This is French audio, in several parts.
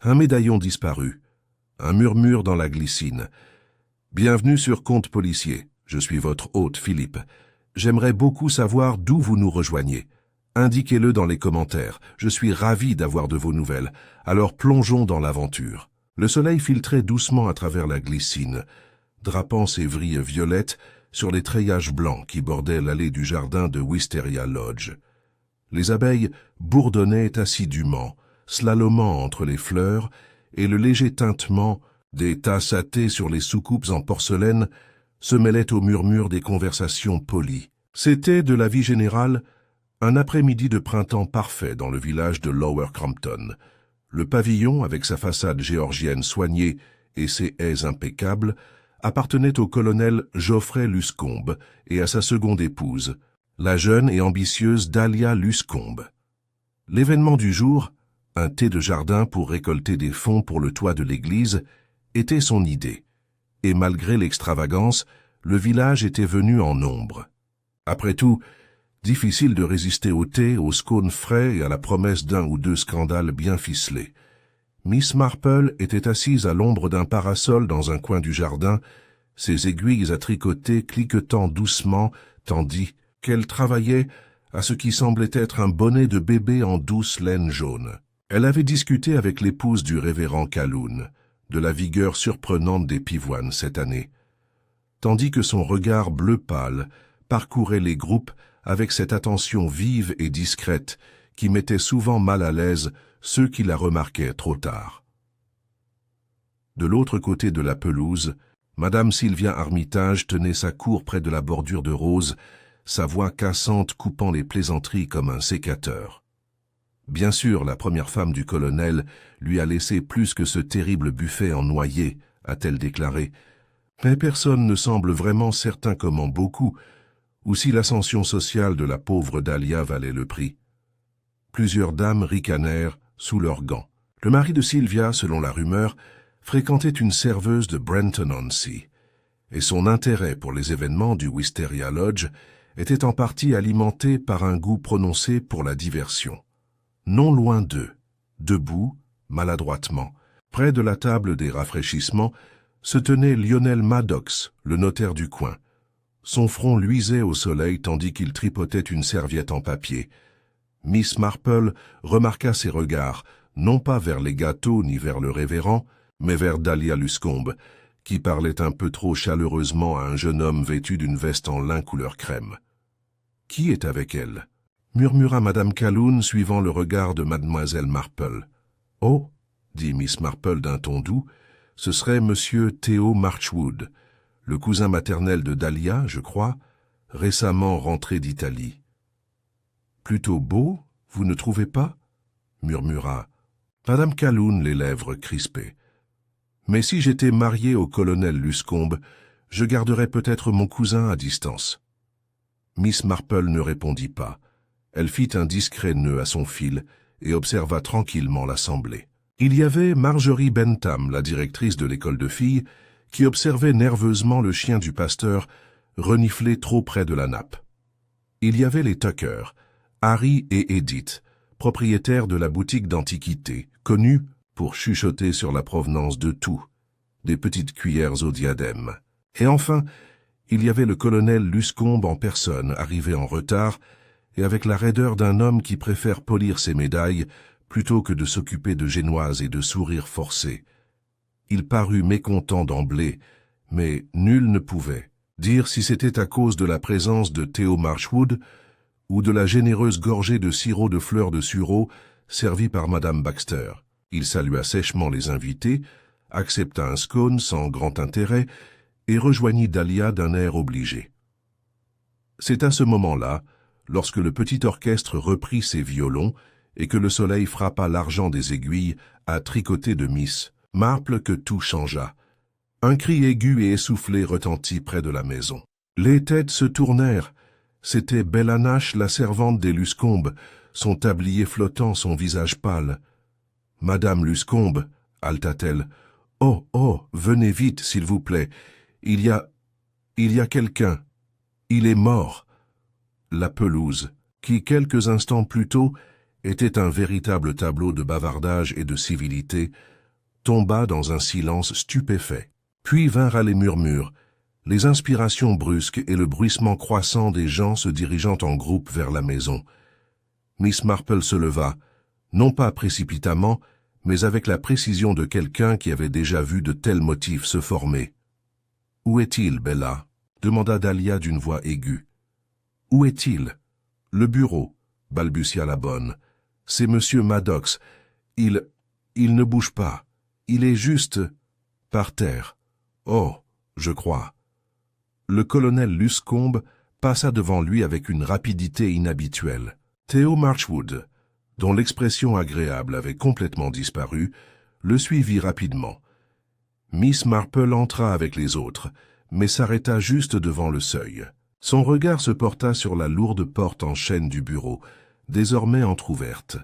Un médaillon disparu. Un murmure dans la glycine. « Bienvenue sur Compte Policier. Je suis votre hôte, Philippe. J'aimerais beaucoup savoir d'où vous nous rejoignez. Indiquez-le dans les commentaires. Je suis ravi d'avoir de vos nouvelles. Alors plongeons dans l'aventure. » Le soleil filtrait doucement à travers la glycine, drapant ses vrilles violettes sur les treillages blancs qui bordaient l'allée du jardin de Wisteria Lodge. Les abeilles bourdonnaient assidûment, slalomant entre les fleurs, et le léger tintement des tasses à thé sur les soucoupes en porcelaine se mêlait au murmure des conversations polies. C'était, de la vie générale, un après-midi de printemps parfait dans le village de Lower Crampton. Le pavillon, avec sa façade géorgienne soignée et ses haies impeccables, appartenait au colonel Geoffrey Luscombe et à sa seconde épouse, la jeune et ambitieuse Dahlia Luscombe. L'événement du jour, un thé de jardin pour récolter des fonds pour le toit de l'église, était son idée, et malgré l'extravagance, le village était venu en nombre. Après tout, difficile de résister au thé, aux scones frais et à la promesse d'un ou deux scandales bien ficelés. Miss Marple était assise à l'ombre d'un parasol dans un coin du jardin, ses aiguilles à tricoter cliquetant doucement, tandis qu'elle travaillait à ce qui semblait être un bonnet de bébé en douce laine jaune. Elle avait discuté avec l'épouse du révérend Calhoun, de la vigueur surprenante des pivoines cette année, tandis que son regard bleu pâle parcourait les groupes avec cette attention vive et discrète qui mettait souvent mal à l'aise ceux qui la remarquaient trop tard. De l'autre côté de la pelouse, Madame Sylvia Armitage tenait sa cour près de la bordure de roses, sa voix cassante coupant les plaisanteries comme un sécateur. Bien sûr, la première femme du colonel lui a laissé plus que ce terrible buffet en noyer, a-t-elle déclaré, mais personne ne semble vraiment certain comment beaucoup, ou si l'ascension sociale de la pauvre Dahlia valait le prix. Plusieurs dames ricanèrent sous leurs gants. Le mari de Sylvia, selon la rumeur, fréquentait une serveuse de Brenton-on-Sea, et son intérêt pour les événements du Wisteria Lodge était en partie alimenté par un goût prononcé pour la diversion. Non loin d'eux, debout, maladroitement, près de la table des rafraîchissements, se tenait Lionel Maddox, le notaire du coin. Son front luisait au soleil tandis qu'il tripotait une serviette en papier. Miss Marple remarqua ses regards, non pas vers les gâteaux ni vers le révérend, mais vers Dahlia Luscombe, qui parlait un peu trop chaleureusement à un jeune homme vêtu d'une veste en lin couleur crème. « Qui est avec elle ?» murmura Madame Calhoun suivant le regard de Mademoiselle Marple. « Oh !» dit Miss Marple d'un ton doux, « ce serait Monsieur Theo Marchwood, le cousin maternel de Dahlia, je crois, récemment rentré d'Italie. »« Plutôt beau, vous ne trouvez pas ?» murmura Madame Calhoun, les lèvres crispées. « Mais si j'étais mariée au colonel Luscombe, je garderais peut-être mon cousin à distance. » Miss Marple ne répondit pas. Elle fit un discret nœud à son fil et observa tranquillement l'assemblée. Il y avait Marjorie Bentham, la directrice de l'école de filles, qui observait nerveusement le chien du pasteur renifler trop près de la nappe. Il y avait les Tucker, Harry et Edith, propriétaires de la boutique d'antiquités, connus pour chuchoter sur la provenance de tout, des petites cuillères au diadème. Et enfin, il y avait le colonel Luscombe en personne, arrivé en retard, et avec la raideur d'un homme qui préfère polir ses médailles plutôt que de s'occuper de génoises et de sourires forcés. Il parut mécontent d'emblée, mais nul ne pouvait dire si c'était à cause de la présence de Theo Marchwood ou de la généreuse gorgée de sirop de fleurs de sureau servie par Madame Baxter. Il salua sèchement les invités, accepta un scone sans grand intérêt et rejoignit Dahlia d'un air obligé. C'est à ce moment-là, lorsque le petit orchestre reprit ses violons et que le soleil frappa l'argent des aiguilles à tricoter de Miss Marple, que tout changea. Un cri aigu et essoufflé retentit près de la maison. Les têtes se tournèrent. C'était Bella Nash, la servante des Luscombe, son tablier flottant, son visage pâle. « Madame Luscombe, haleta-t-elle. « Oh, oh, venez vite, s'il vous plaît. Il y a quelqu'un. Il est mort. » La pelouse, qui quelques instants plus tôt était un véritable tableau de bavardage et de civilité, tomba dans un silence stupéfait. Puis vinrent les murmures, les inspirations brusques et le bruissement croissant des gens se dirigeant en groupe vers la maison. Miss Marple se leva, non pas précipitamment, mais avec la précision de quelqu'un qui avait déjà vu de tels motifs se former. « Où est-il, Bella » demanda Dahlia d'une voix aiguë. « Où est-il »« Le bureau » balbutia la bonne. « C'est Monsieur Maddox. Il ne bouge pas. Il est juste par terre. Oh, je crois. » Le colonel Luscombe passa devant lui avec une rapidité inhabituelle. Theo Marchwood, dont l'expression agréable avait complètement disparu, le suivit rapidement. Miss Marple entra avec les autres, mais s'arrêta juste devant le seuil. Son regard se porta sur la lourde porte en chêne du bureau, désormais entr'ouverte.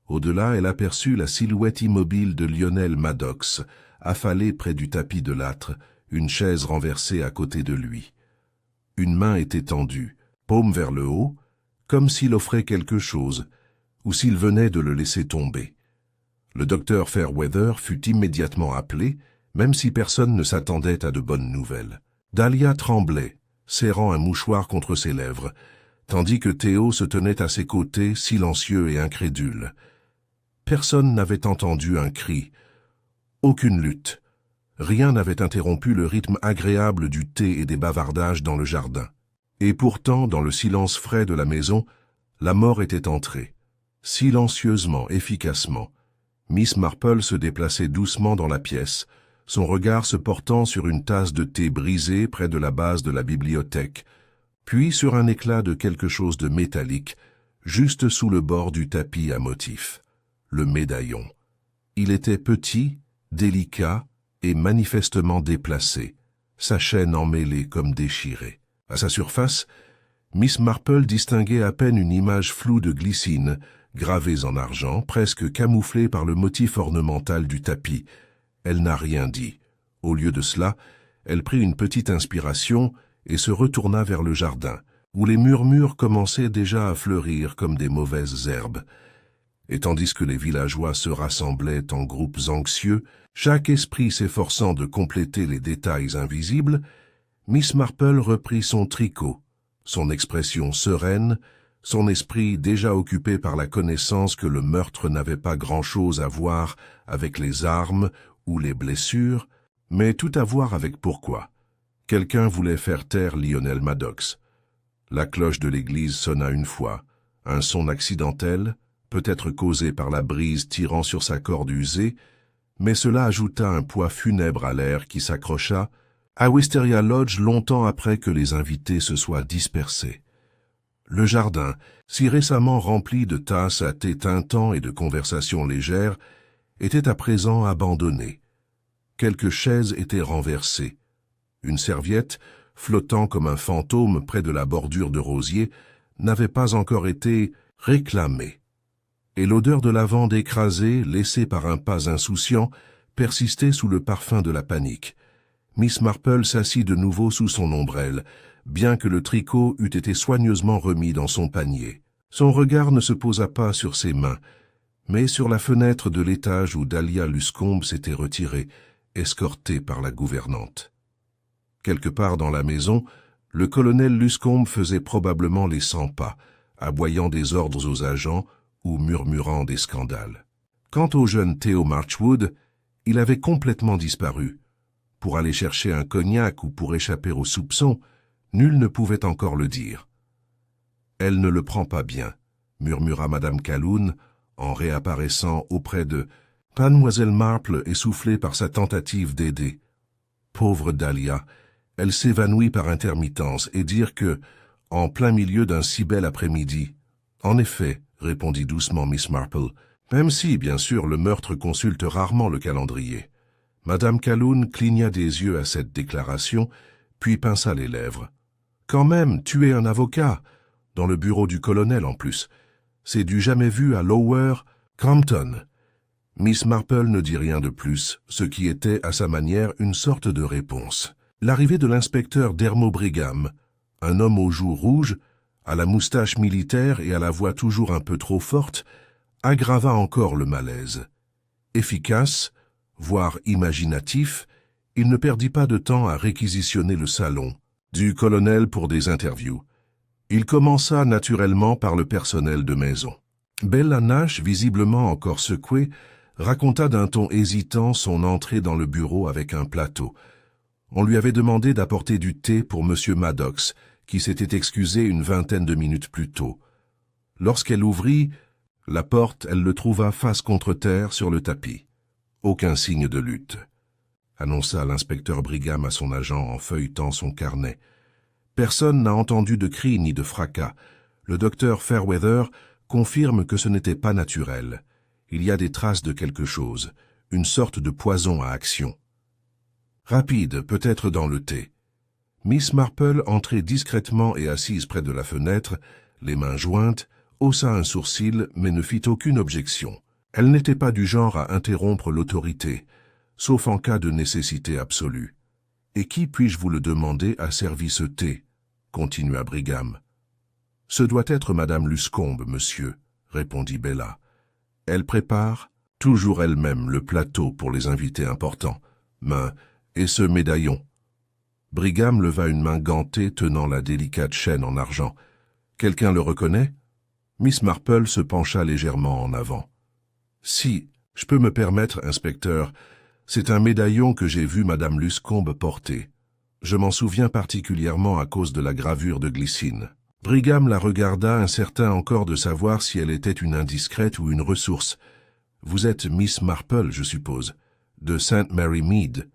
Au-delà, elle aperçut la silhouette immobile de Lionel Maddox, affalé près du tapis de l'âtre, une chaise renversée à côté de lui. Une main était tendue, paume vers le haut, comme s'il offrait quelque chose, ou s'il venait de le laisser tomber. Le docteur Fairweather fut immédiatement appelé, même si personne ne s'attendait à de bonnes nouvelles. Dahlia tremblait, serrant un mouchoir contre ses lèvres, tandis que Theo se tenait à ses côtés, silencieux et incrédule. Personne n'avait entendu un cri, aucune lutte. Rien n'avait interrompu le rythme agréable du thé et des bavardages dans le jardin. Et pourtant, dans le silence frais de la maison, la mort était entrée. Silencieusement, efficacement. Miss Marple se déplaçait doucement dans la pièce, son regard se portant sur une tasse de thé brisée près de la base de la bibliothèque, puis sur un éclat de quelque chose de métallique, juste sous le bord du tapis à motifs. Le médaillon. Il était petit, délicat et manifestement déplacé, sa chaîne emmêlée comme déchirée. À sa surface, Miss Marple distinguait à peine une image floue de glycines, gravées en argent, presque camouflée par le motif ornemental du tapis. Elle n'a rien dit. Au lieu de cela, elle prit une petite inspiration et se retourna vers le jardin, où les murmures commençaient déjà à fleurir comme des mauvaises herbes. Et tandis que les villageois se rassemblaient en groupes anxieux, chaque esprit s'efforçant de compléter les détails invisibles, Miss Marple reprit son tricot, son expression sereine, son esprit déjà occupé par la connaissance que le meurtre n'avait pas grand-chose à voir avec les armes ou les blessures, mais tout à voir avec pourquoi. Quelqu'un voulait faire taire Lionel Maddox. La cloche de l'église sonna une fois, un son accidentel, peut-être causé par la brise tirant sur sa corde usée, mais cela ajouta un poids funèbre à l'air qui s'accrocha à Wisteria Lodge longtemps après que les invités se soient dispersés. Le jardin, si récemment rempli de tasses à thé tintant et de conversations légères, était à présent abandonné. Quelques chaises étaient renversées. Une serviette, flottant comme un fantôme près de la bordure de rosier, n'avait pas encore été réclamée. Et l'odeur de lavande écrasée, laissée par un pas insouciant, persistait sous le parfum de la panique. Miss Marple s'assit de nouveau sous son ombrelle, bien que le tricot eût été soigneusement remis dans son panier. Son regard ne se posa pas sur ses mains, mais sur la fenêtre de l'étage où Dahlia Luscombe s'était retirée, escortée par la gouvernante. Quelque part dans la maison, le colonel Luscombe faisait probablement les 100 pas, aboyant des ordres aux agents ou murmurant des scandales. Quant au jeune Theo Marchwood, il avait complètement disparu. Pour aller chercher un cognac ou pour échapper aux soupçons, nul ne pouvait encore le dire. « Elle ne le prend pas bien », murmura Madame Calhoun, en réapparaissant auprès de Mademoiselle Marple, essoufflée par sa tentative d'aider. Pauvre Dahlia, elle s'évanouit par intermittence et dire que, en plein milieu d'un si bel après-midi. En effet, répondit doucement Miss Marple, même si, bien sûr, le meurtre consulte rarement le calendrier. Madame Calhoun cligna des yeux à cette déclaration, puis pinça les lèvres. Quand même, tu es un avocat, dans le bureau du colonel en plus. C'est du jamais vu à Lower Compton. Miss Marple ne dit rien de plus, ce qui était, à sa manière, une sorte de réponse. L'arrivée de l'inspecteur Dermo Brigham, un homme aux joues rouges, à la moustache militaire et à la voix toujours un peu trop forte, aggrava encore le malaise. Efficace, voire imaginatif, il ne perdit pas de temps à réquisitionner le salon du colonel pour des interviews. Il commença naturellement par le personnel de maison. Bella Nash, visiblement encore secouée, raconta d'un ton hésitant son entrée dans le bureau avec un plateau. On lui avait demandé d'apporter du thé pour M. Maddox, qui s'était excusé une vingtaine de minutes plus tôt. Lorsqu'elle ouvrit la porte, elle le trouva face contre terre sur le tapis. Aucun signe de lutte, annonça l'inspecteur Brigham à son agent en feuilletant son carnet. Personne n'a entendu de cris ni de fracas. Le docteur Fairweather confirme que ce n'était pas naturel. Il y a des traces de quelque chose, une sorte de poison à action. Rapide, peut-être dans le thé. Miss Marple, entrée discrètement et assise près de la fenêtre, les mains jointes, haussa un sourcil mais ne fit aucune objection. Elle n'était pas du genre à interrompre l'autorité, sauf en cas de nécessité absolue. « Et qui, puis-je vous le demander, a servi ce thé ?» continua Brigham. « Ce doit être Madame Luscombe, monsieur, » répondit Bella. « Elle prépare, toujours elle-même, le plateau pour les invités importants. Et ce médaillon ?» Brigham leva une main gantée tenant la délicate chaîne en argent. « Quelqu'un le reconnaît ?» Miss Marple se pencha légèrement en avant. « Si, je peux me permettre, inspecteur, c'est un médaillon que j'ai vu Madame Luscombe porter. Je m'en souviens particulièrement à cause de la gravure de glycine. » Brigham la regarda, incertain encore de savoir si elle était une indiscrète ou une ressource. « Vous êtes Miss Marple, je suppose, de St. Mary Mead. »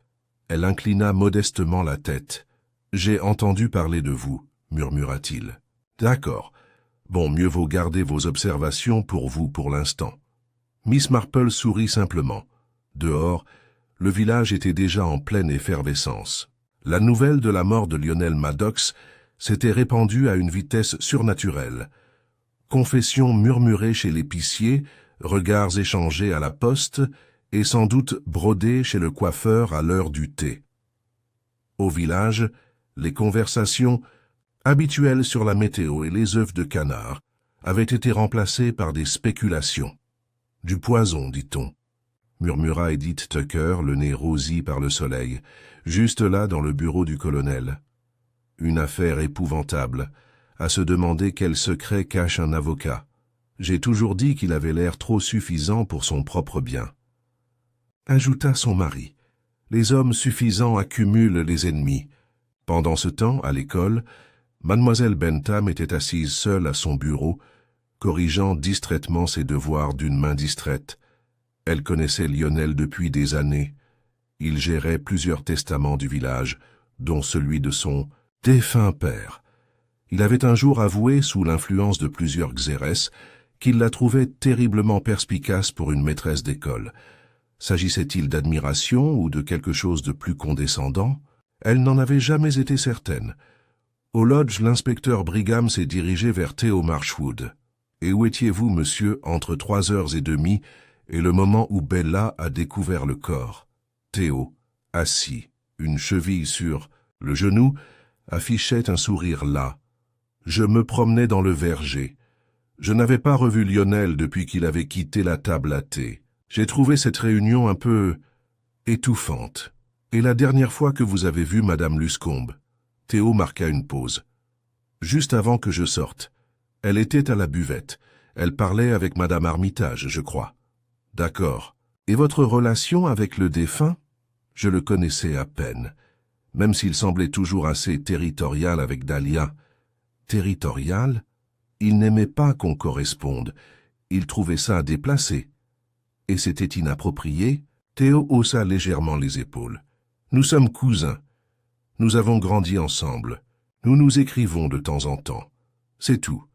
Elle inclina modestement la tête. « J'ai entendu parler de vous, » murmura-t-il. « D'accord. Bon, mieux vaut garder vos observations pour vous pour l'instant. » Miss Marple sourit simplement. Dehors, le village était déjà en pleine effervescence. La nouvelle de la mort de Lionel Maddox s'était répandue à une vitesse surnaturelle. Confessions murmurées chez l'épicier, regards échangés à la poste, et sans doute brodés chez le coiffeur à l'heure du thé. Au village, les conversations, habituelles sur la météo et les œufs de canard, avaient été remplacées par des spéculations. « Du poison, dit-on », murmura Edith Tucker, le nez rosi par le soleil, juste là dans le bureau du colonel. Une affaire épouvantable, à se demander quel secret cache un avocat. J'ai toujours dit qu'il avait l'air trop suffisant pour son propre bien. Ajouta son mari. Les hommes suffisants accumulent les ennemis. Pendant ce temps, à l'école, Mademoiselle Bentham était assise seule à son bureau, corrigeant distraitement ses devoirs d'une main distraite. Elle connaissait Lionel depuis des années. Il gérait plusieurs testaments du village, dont celui de son défunt père. Il avait un jour avoué, sous l'influence de plusieurs xérès, qu'il la trouvait terriblement perspicace pour une maîtresse d'école. S'agissait-il d'admiration ou de quelque chose de plus condescendant? Elle n'en avait jamais été certaine. Au lodge, l'inspecteur Brigham s'est dirigé vers Théo Marchwood. « Et où étiez-vous, monsieur, entre 3h30 et le moment où Bella a découvert le corps ?» Théo, assis, une cheville sur le genou, affichait un sourire las. « Je me promenais dans le verger. Je n'avais pas revu Lionel depuis qu'il avait quitté la table à thé. J'ai trouvé cette réunion un peu étouffante. Et la dernière fois que vous avez vu Madame Luscombe ?» Théo marqua une pause. « Juste avant que je sorte. Elle était à la buvette. Elle parlait avec Madame Armitage, je crois. »« D'accord. Et votre relation avec le défunt ?» Je le connaissais à peine, même s'il semblait toujours assez territorial avec Dahlia. Territorial? Il n'aimait pas qu'on corresponde. Il trouvait ça déplacé. Et c'était inapproprié? Théo haussa légèrement les épaules. « Nous sommes cousins. Nous avons grandi ensemble. Nous nous écrivons de temps en temps. C'est tout. »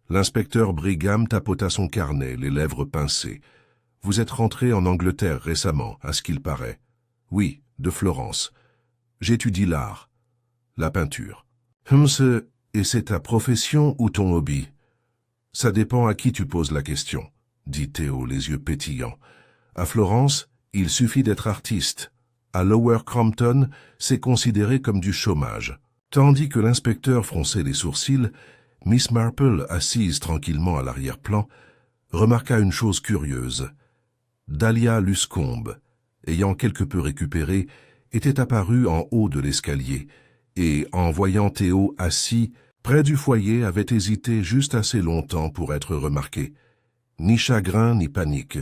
L'inspecteur Brigham tapota son carnet, les lèvres pincées. « Vous êtes rentré en Angleterre récemment, à ce qu'il paraît. »« Oui, de Florence. J'étudie l'art. La peinture. »« Et c'est ta profession ou ton hobby ?»« Ça dépend à qui tu poses la question, » dit Théo, les yeux pétillants. « À Florence, il suffit d'être artiste. À Lower Crompton, c'est considéré comme du chômage. » Tandis que l'inspecteur fronçait les sourcils, Miss Marple, assise tranquillement à l'arrière-plan, remarqua une chose curieuse. Dahlia Luscombe, ayant quelque peu récupéré, était apparue en haut de l'escalier, et, en voyant Théo assis près du foyer, avait hésité juste assez longtemps pour être remarquée. Ni chagrin ni panique,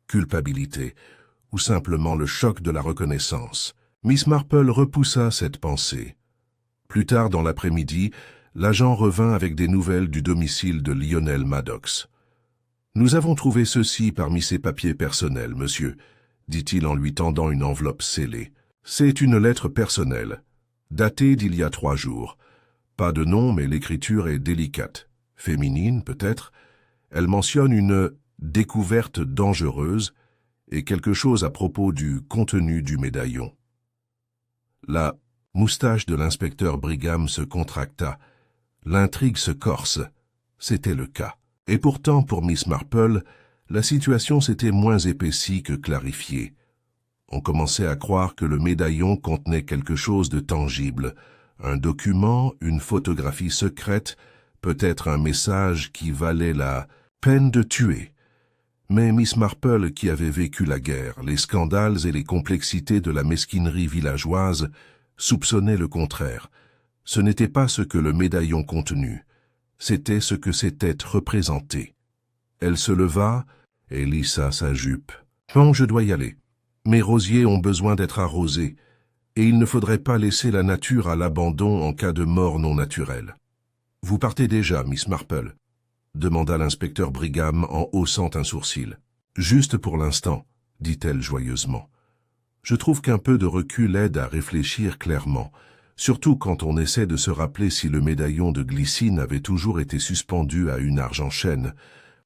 culpabilité, ou simplement le choc de la reconnaissance. Miss Marple repoussa cette pensée. Plus tard dans l'après-midi, l'agent revint avec des nouvelles du domicile de Lionel Maddox. « Nous avons trouvé ceci parmi ses papiers personnels, monsieur », dit-il en lui tendant une enveloppe scellée. « C'est une lettre personnelle, datée d'il y a 3 jours. Pas de nom, mais l'écriture est délicate. Féminine, peut-être. Elle mentionne une découverte dangereuse et quelque chose à propos du contenu du médaillon. » La moustache de l'inspecteur Brigham se contracta. L'intrigue se corse. C'était le cas. Et pourtant, pour Miss Marple, la situation s'était moins épaissie que clarifiée. On commençait à croire que le médaillon contenait quelque chose de tangible, un document, une photographie secrète, peut-être un message qui valait la peine de tuer. Mais Miss Marple, qui avait vécu la guerre, les scandales et les complexités de la mesquinerie villageoise, soupçonnait le contraire. Ce n'était pas ce que le médaillon contenu, c'était ce que ses têtes représentaient. Elle se leva et lissa sa jupe. « Non, je dois y aller. Mes rosiers ont besoin d'être arrosés, et il ne faudrait pas laisser la nature à l'abandon en cas de mort non naturelle. »« Vous partez déjà, Miss Marple ?» demanda l'inspecteur Brigham en haussant un sourcil. « Juste pour l'instant, » dit-elle joyeusement. « Je trouve qu'un peu de recul aide à réfléchir clairement, surtout quand on essaie de se rappeler si le médaillon de glycine avait toujours été suspendu à une argent-chaîne,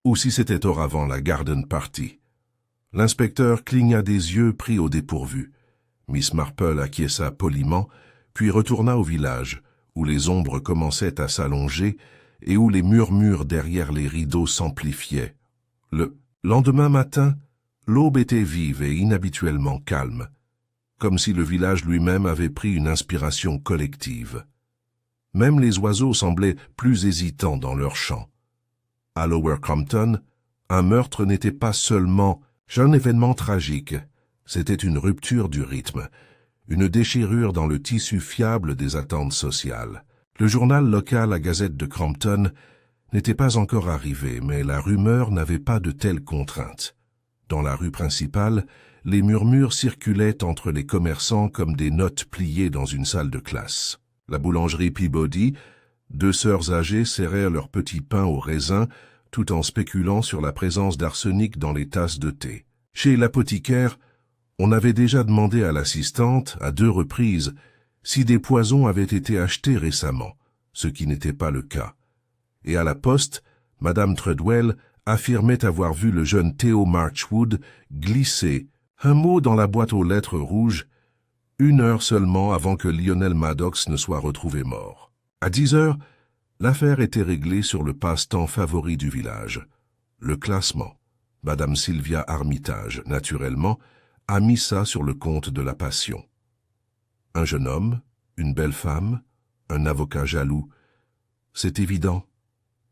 ou si c'était auravant la garden party. » L'inspecteur cligna des yeux pris au dépourvu. Miss Marple acquiesça poliment, puis retourna au village, où les ombres commençaient à s'allonger et où les murmures derrière les rideaux s'amplifiaient. Le lendemain matin, l'aube était vive et inhabituellement calme, comme si le village lui-même avait pris une inspiration collective. Même les oiseaux semblaient plus hésitants dans leurs chants. À Lower Crompton, un meurtre n'était pas seulement un événement tragique, c'était une rupture du rythme, une déchirure dans le tissu fiable des attentes sociales. Le journal local, la Gazette de Crompton, n'était pas encore arrivé, mais la rumeur n'avait pas de telles contraintes. Dans la rue principale, les murmures circulaient entre les commerçants comme des notes pliées dans une salle de classe. La boulangerie Peabody, 2 sœurs âgées serrèrent leur petit pain au raisin tout en spéculant sur la présence d'arsenic dans les tasses de thé. Chez l'apothicaire, on avait déjà demandé à l'assistante, à 2 reprises, si des poisons avaient été achetés récemment, ce qui n'était pas le cas. Et à la poste, Madame Treadwell affirmait avoir vu le jeune Theo Marchwood glisser un mot dans la boîte aux lettres rouges 1 heure seulement avant que Lionel Maddox ne soit retrouvé mort. À 10 heures, l'affaire était réglée sur le passe-temps favori du village, le classement. Madame Sylvia Armitage, naturellement, a mis ça sur le compte de la passion. Un jeune homme, une belle femme, un avocat jaloux. C'est évident.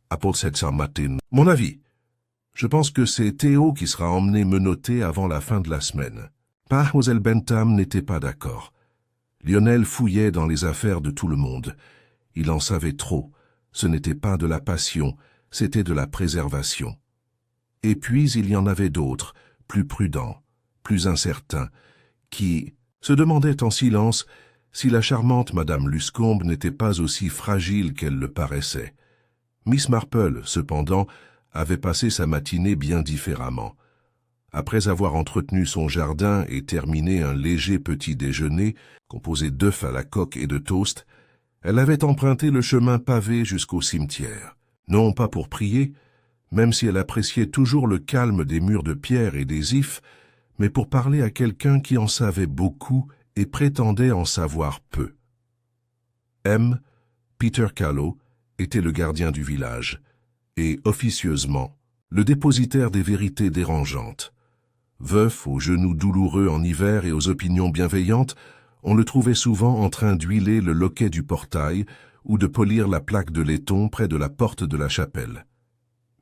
Apporte ça matin. Mon avis. Je pense que c'est Théo qui sera emmené menotté avant la fin de la semaine. Mademoiselle Bentham n'était pas d'accord. Lionel fouillait dans les affaires de tout le monde. Il en savait trop. Ce n'était pas de la passion, c'était de la préservation. Et puis il y en avait d'autres, plus prudents, plus incertains, qui se demandaient en silence si la charmante Madame Luscombe n'était pas aussi fragile qu'elle le paraissait. Miss Marple, cependant, avait passé sa matinée bien différemment. Après avoir entretenu son jardin et terminé un léger petit déjeuner, composé d'œufs à la coque et de toast, elle avait emprunté le chemin pavé jusqu'au cimetière. Non pas pour prier, même si elle appréciait toujours le calme des murs de pierre et des ifs, mais pour parler à quelqu'un qui en savait beaucoup et prétendait en savoir peu. Peter Callow, était le gardien du village, et, officieusement, le dépositaire des vérités dérangeantes. Veuf, aux genoux douloureux en hiver et aux opinions bienveillantes, on le trouvait souvent en train d'huiler le loquet du portail ou de polir la plaque de laiton près de la porte de la chapelle.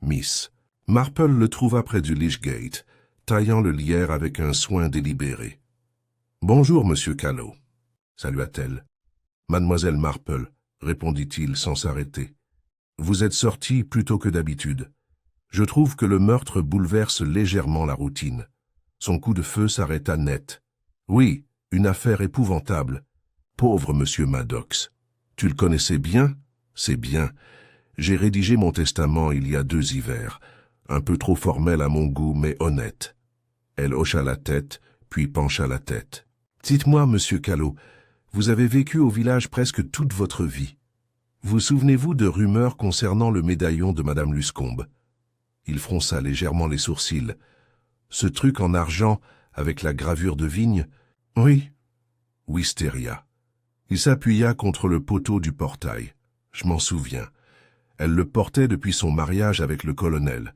Miss Marple le trouva près du Lychgate, taillant le lierre avec un soin délibéré. « Bonjour, monsieur Callow, » salua-t-elle. « Mademoiselle Marple, » répondit-il sans s'arrêter. « Vous êtes sortie plus tôt que d'habitude. Je trouve que le meurtre bouleverse légèrement la routine. Son coup de feu s'arrêta net. Oui, une affaire épouvantable. Pauvre monsieur Maddox. Tu le connaissais bien? C'est bien. J'ai rédigé mon testament il y a 2 hivers. Un peu trop formel à mon goût, mais honnête. » Elle hocha la tête, puis pencha la tête. « Dites-moi, monsieur Callow, vous avez vécu au village presque toute votre vie. Vous souvenez-vous de rumeurs concernant le médaillon de madame Luscombe ?» Il fronça légèrement les sourcils. « Ce truc en argent avec la gravure de vigne ?»« Oui. » Wisteria. Il s'appuya contre le poteau du portail. « Je m'en souviens. Elle le portait depuis son mariage avec le colonel.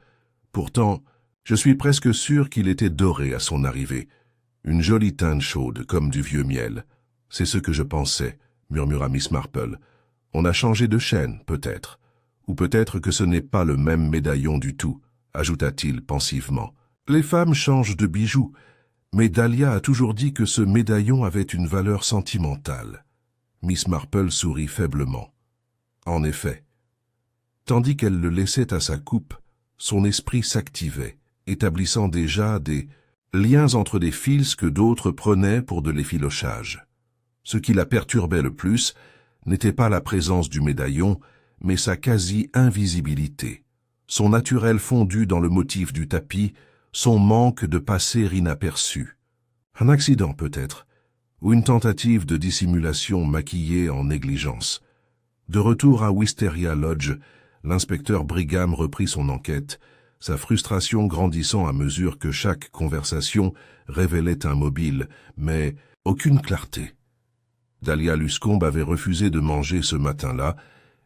Pourtant, je suis presque sûr qu'il était doré à son arrivée. Une jolie teinte chaude, comme du vieux miel. C'est ce que je pensais, » murmura Miss Marple. « On a changé de chaîne, peut-être. Ou peut-être que ce n'est pas le même médaillon du tout, » ajouta-t-il pensivement. « Les femmes changent de bijoux, mais Dahlia a toujours dit que ce médaillon avait une valeur sentimentale. » Miss Marple sourit faiblement. En effet. Tandis qu'elle le laissait à sa coupe, son esprit s'activait, établissant déjà des liens entre des fils que d'autres prenaient pour de l'effilochage. Ce qui la perturbait le plus n'était pas la présence du médaillon, mais sa quasi-invisibilité, son naturel fondu dans le motif du tapis, son manque de passer inaperçu. Un accident peut-être, ou une tentative de dissimulation maquillée en négligence. De retour à Wisteria Lodge, l'inspecteur Brigham reprit son enquête, sa frustration grandissant à mesure que chaque conversation révélait un mobile, mais aucune clarté. Dahlia Luscombe avait refusé de manger ce matin-là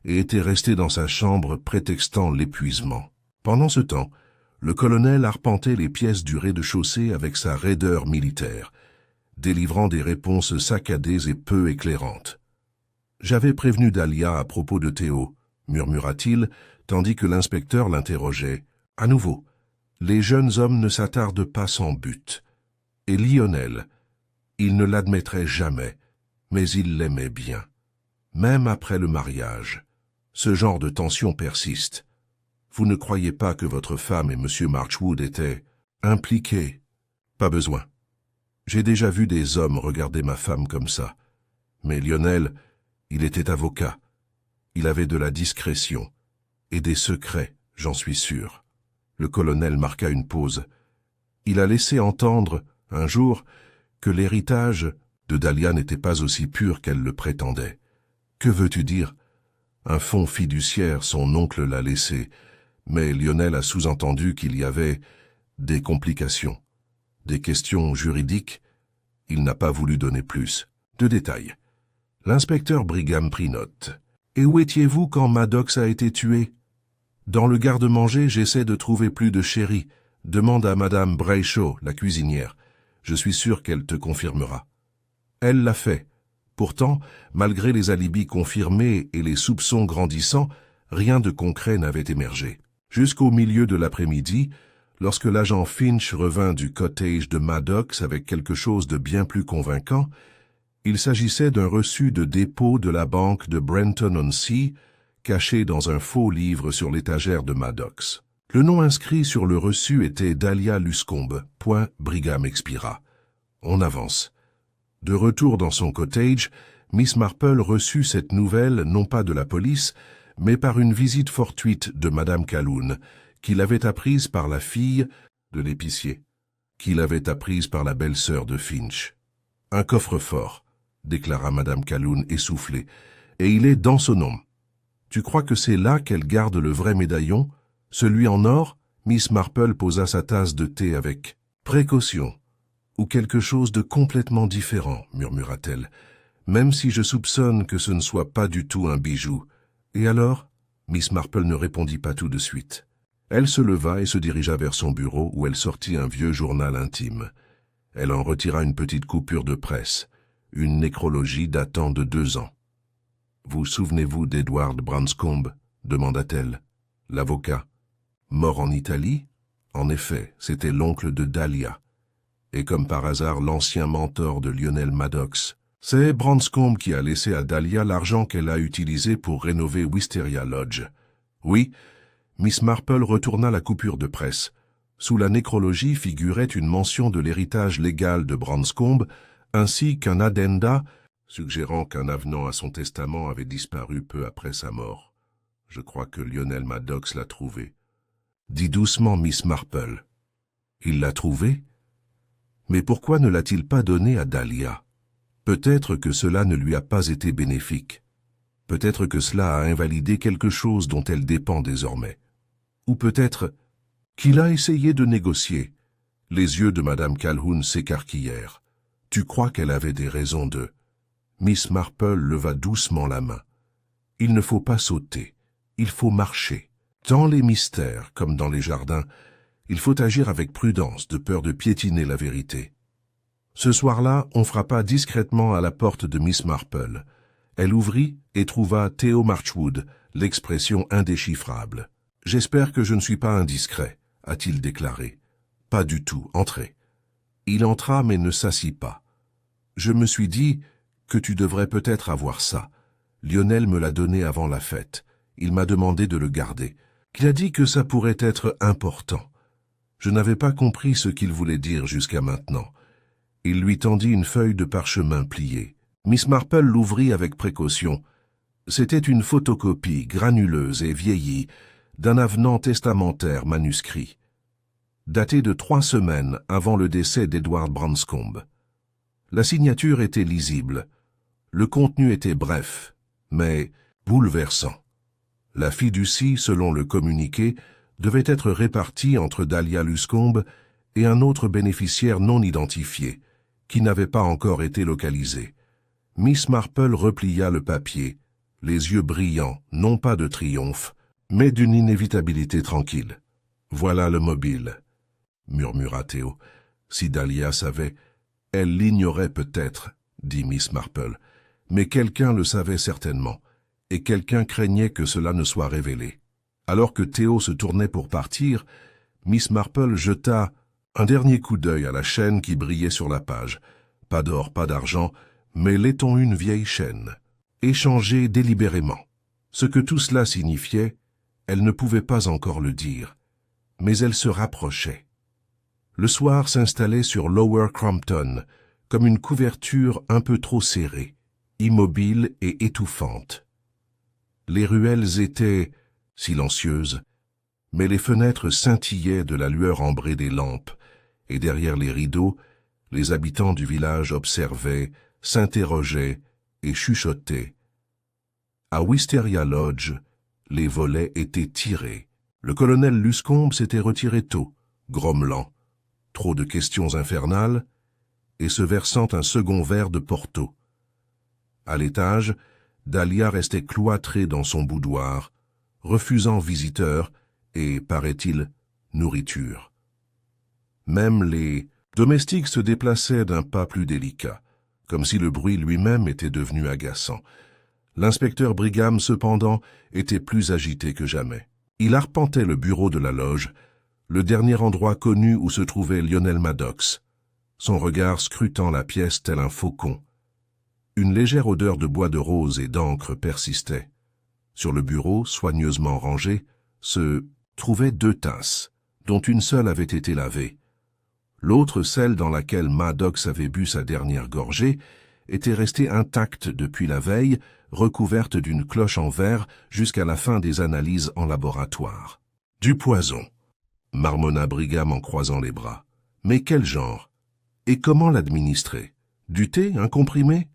et était restée dans sa chambre prétextant l'épuisement. Pendant ce temps, le colonel arpentait les pièces du rez-de-chaussée avec sa raideur militaire, délivrant des réponses saccadées et peu éclairantes. « J'avais prévenu Dahlia à propos de Théo », murmura-t-il, tandis que l'inspecteur l'interrogeait. À nouveau, les jeunes hommes ne s'attardent pas sans but. Et Lionel, il ne l'admettrait jamais, mais il l'aimait bien. Même après le mariage, ce genre de tension persiste. Vous ne croyez pas que votre femme et M. Marchwood étaient impliqués? Pas besoin. J'ai déjà vu des hommes regarder ma femme comme ça. Mais Lionel, il était avocat. Il avait de la discrétion. Et des secrets, j'en suis sûr. Le colonel marqua une pause. Il a laissé entendre, un jour, que l'héritage de Dahlia n'était pas aussi pur qu'elle le prétendait. Que veux-tu dire? Un fonds fiduciaire, son oncle l'a laissé, mais Lionel a sous-entendu qu'il y avait des complications, des questions juridiques. Il n'a pas voulu donner plus de détails. L'inspecteur Brigham prit note. « Et où étiez-vous quand Maddox a été tué? » « Dans le garde-manger, j'essaie de trouver plus de sherry. Demande à Madame Brayshaw, la cuisinière. Je suis sûr qu'elle te confirmera. » Elle l'a fait. Pourtant, malgré les alibis confirmés et les soupçons grandissants, rien de concret n'avait émergé. Jusqu'au milieu de l'après-midi, lorsque l'agent Finch revint du cottage de Maddox avec quelque chose de bien plus convaincant, il s'agissait d'un reçu de dépôt de la banque de Brenton-on-Sea, caché dans un faux livre sur l'étagère de Maddox. Le nom inscrit sur le reçu était Dahlia Luscombe. Brigham expira. On avance. De retour dans son cottage, Miss Marple reçut cette nouvelle non pas de la police, mais par une visite fortuite de Madame Calhoun, qui l'avait apprise par la fille de l'épicier, qui l'avait apprise par la belle-sœur de Finch. « Un coffre-fort », déclara Madame Calhoun essoufflée, « et il est dans son nom. Tu crois que c'est là qu'elle garde le vrai médaillon? Celui en or ?» Miss Marple posa sa tasse de thé avec précaution. « Ou quelque chose de complètement différent, » murmura-t-elle, « même si je soupçonne que ce ne soit pas du tout un bijou. » « Et alors ?» Miss Marple ne répondit pas tout de suite. Elle se leva et se dirigea vers son bureau où elle sortit un vieux journal intime. Elle en retira une petite coupure de presse, une nécrologie datant de 2 ans. « Vous souvenez-vous d'Edward Branscombe » demanda-t-elle. « L'avocat. » Mort en Italie? En effet, c'était l'oncle de Dahlia. Et comme par hasard l'ancien mentor de Lionel Maddox. C'est Branscombe qui a laissé à Dahlia l'argent qu'elle a utilisé pour rénover Wisteria Lodge. Oui, Miss Marple retourna la coupure de presse. Sous la nécrologie figurait une mention de l'héritage légal de Branscombe, ainsi qu'un addenda suggérant qu'un avenant à son testament avait disparu peu après sa mort. Je crois que Lionel Maddox l'a trouvé. Dit doucement Miss Marple. Il l'a trouvé? Mais pourquoi ne l'a-t-il pas donné à Dahlia? Peut-être que cela ne lui a pas été bénéfique. Peut-être que cela a invalidé quelque chose dont elle dépend désormais. Ou peut-être qu'il a essayé de négocier. Les yeux de Madame Calhoun s'écarquillèrent. Tu crois qu'elle avait des raisons de... Miss Marple leva doucement la main. Il ne faut pas sauter, il faut marcher. Dans les mystères, comme dans les jardins, il faut agir avec prudence, de peur de piétiner la vérité. Ce soir-là, on frappa discrètement à la porte de Miss Marple. Elle ouvrit et trouva Theo Marchwood, l'expression indéchiffrable. « J'espère que je ne suis pas indiscret », a-t-il déclaré. « Pas du tout, entrez. » Il entra mais ne s'assit pas. « Je me suis dit que tu devrais peut-être avoir ça. Lionel me l'a donné avant la fête. Il m'a demandé de le garder. Il a dit que ça pourrait être important. Je n'avais pas compris ce qu'il voulait dire jusqu'à maintenant. » Il lui tendit une feuille de parchemin pliée. Miss Marple l'ouvrit avec précaution. C'était une photocopie granuleuse et vieillie d'un avenant testamentaire manuscrit, daté de 3 semaines avant le décès d'Edward Branscombe. La signature était lisible. Le contenu était bref, mais bouleversant. La fiducie, selon le communiqué, devait être répartie entre Dahlia Luscombe et un autre bénéficiaire non identifié, qui n'avait pas encore été localisé. Miss Marple replia le papier, les yeux brillants, non pas de triomphe, mais d'une inévitabilité tranquille. « Voilà le mobile », murmura Theo. « Si Dahlia savait, elle l'ignorait peut-être, » dit Miss Marple, « mais quelqu'un le savait certainement, et quelqu'un craignait que cela ne soit révélé. » Alors que Theo se tournait pour partir, Miss Marple jeta un dernier coup d'œil à la chaîne qui brillait sur la page. Pas d'or, pas d'argent, mais laiton une vieille chaîne, échangée délibérément. Ce que tout cela signifiait, elle ne pouvait pas encore le dire, mais elle se rapprochait. Le soir s'installait sur Lower Crampton, comme une couverture un peu trop serrée, immobile et étouffante. Les ruelles étaient silencieuses, mais les fenêtres scintillaient de la lueur ambrée des lampes, et derrière les rideaux, les habitants du village observaient, s'interrogeaient et chuchotaient. À Wisteria Lodge, les volets étaient tirés. Le colonel Luscombe s'était retiré tôt, grommelant, trop de questions infernales, et se versant un second verre de Porto. À l'étage, Dahlia restait cloîtrée dans son boudoir, refusant visiteurs et, paraît-il, nourriture. Même les domestiques se déplaçaient d'un pas plus délicat, comme si le bruit lui-même était devenu agaçant. L'inspecteur Brigham, cependant, était plus agité que jamais. Il arpentait le bureau de la loge, le dernier endroit connu où se trouvait Lionel Maddox, son regard scrutant la pièce tel un faucon. Une légère odeur de bois de rose et d'encre persistait. Sur le bureau, soigneusement rangé, se trouvaient 2 tasses, dont une seule avait été lavée. L'autre, celle dans laquelle Maddox avait bu sa dernière gorgée, était restée intacte depuis la veille, recouverte d'une cloche en verre jusqu'à la fin des analyses en laboratoire. « Du poison », marmonna Brigham en croisant les bras. « Mais quel genre? Et comment l'administrer? Du thé, un comprimé ?»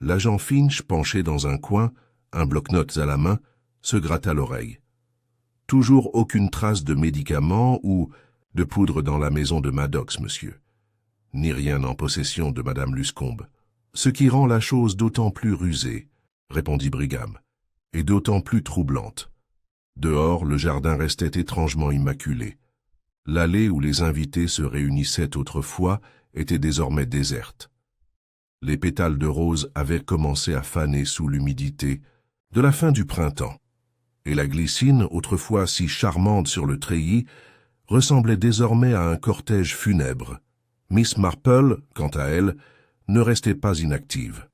L'agent Finch, penché dans un coin, un bloc-notes à la main, se gratta l'oreille. Toujours aucune trace de médicaments ou de poudre dans la maison de Maddox, monsieur. Ni rien en possession de Madame Luscombe. Ce qui rend la chose d'autant plus rusée, répondit Brigham, et d'autant plus troublante. Dehors, le jardin restait étrangement immaculé. L'allée où les invités se réunissaient autrefois était désormais déserte. Les pétales de rose avaient commencé à faner sous l'humidité de la fin du printemps, et la glycine, autrefois si charmante sur le treillis, ressemblait désormais à un cortège funèbre. Miss Marple, quant à elle, ne restait pas inactive.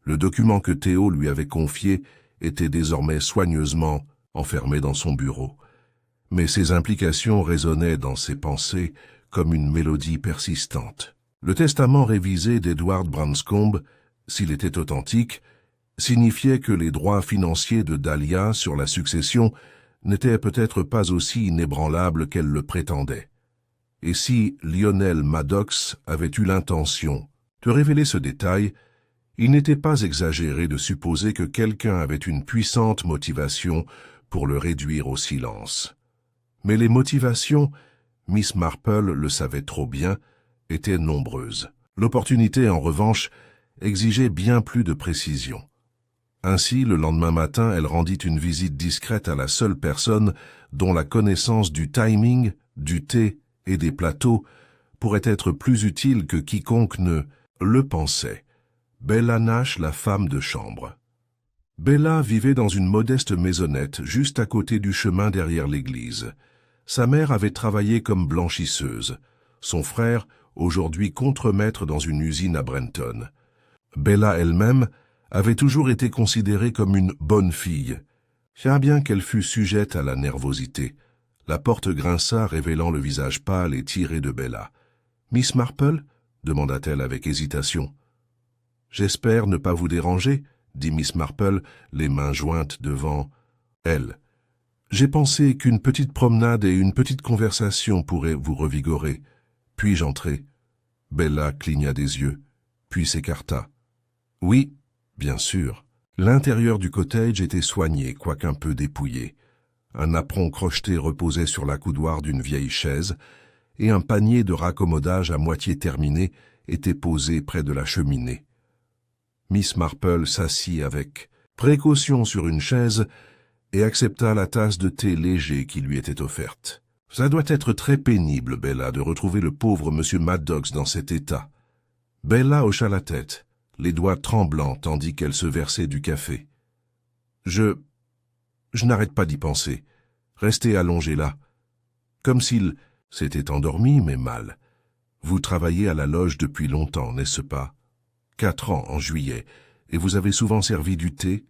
Le document que Théo lui avait confié était désormais soigneusement enfermé dans son bureau. Mais ses implications résonnaient dans ses pensées comme une mélodie persistante. Le testament révisé d'Edward Branscombe, s'il était authentique, signifiait que les droits financiers de Dahlia sur la succession n'étaient peut-être pas aussi inébranlables qu'elle le prétendait. Et si Lionel Maddox avait eu l'intention de révéler ce détail, il n'était pas exagéré de supposer que quelqu'un avait une puissante motivation pour le réduire au silence. Mais les motivations, Miss Marple le savait trop bien, étaient nombreuses. L'opportunité, en revanche, exigeait bien plus de précision. Ainsi, le lendemain matin, elle rendit une visite discrète à la seule personne dont la connaissance du timing, du thé et des plateaux pourrait être plus utile que quiconque ne le pensait. Bella Nash, la femme de chambre. Bella vivait dans une modeste maisonnette juste à côté du chemin derrière l'église. Sa mère avait travaillé comme blanchisseuse. Son frère, aujourd'hui contremaître dans une usine à Brenton. Bella elle-même avait toujours été considérée comme une bonne fille, bien qu'elle fût sujette à la nervosité. La porte grinça, révélant le visage pâle et tiré de Bella. « Miss Marple » demanda-t-elle avec hésitation. « J'espère ne pas vous déranger » dit Miss Marple, les mains jointes devant elle. « J'ai pensé qu'une petite promenade et une petite conversation pourraient vous revigorer. Puis-je entrer ?» Bella cligna des yeux, puis s'écarta. « Oui, bien sûr. » L'intérieur du cottage était soigné, quoiqu'un peu dépouillé. Un apron crocheté reposait sur l'accoudoir d'une vieille chaise, et un panier de raccommodage à moitié terminé était posé près de la cheminée. Miss Marple s'assit avec précaution sur une chaise et accepta la tasse de thé léger qui lui était offerte. « Ça doit être très pénible, Bella, de retrouver le pauvre monsieur Maddox dans cet état. » Bella hocha la tête, les doigts tremblants tandis qu'elle se versait du café. « Je n'arrête pas d'y penser. Restez allongé là. Comme s'il s'était endormi, mais mal. Vous travaillez à la loge depuis longtemps, n'est-ce pas? 4 ans en juillet, et vous avez souvent servi du thé?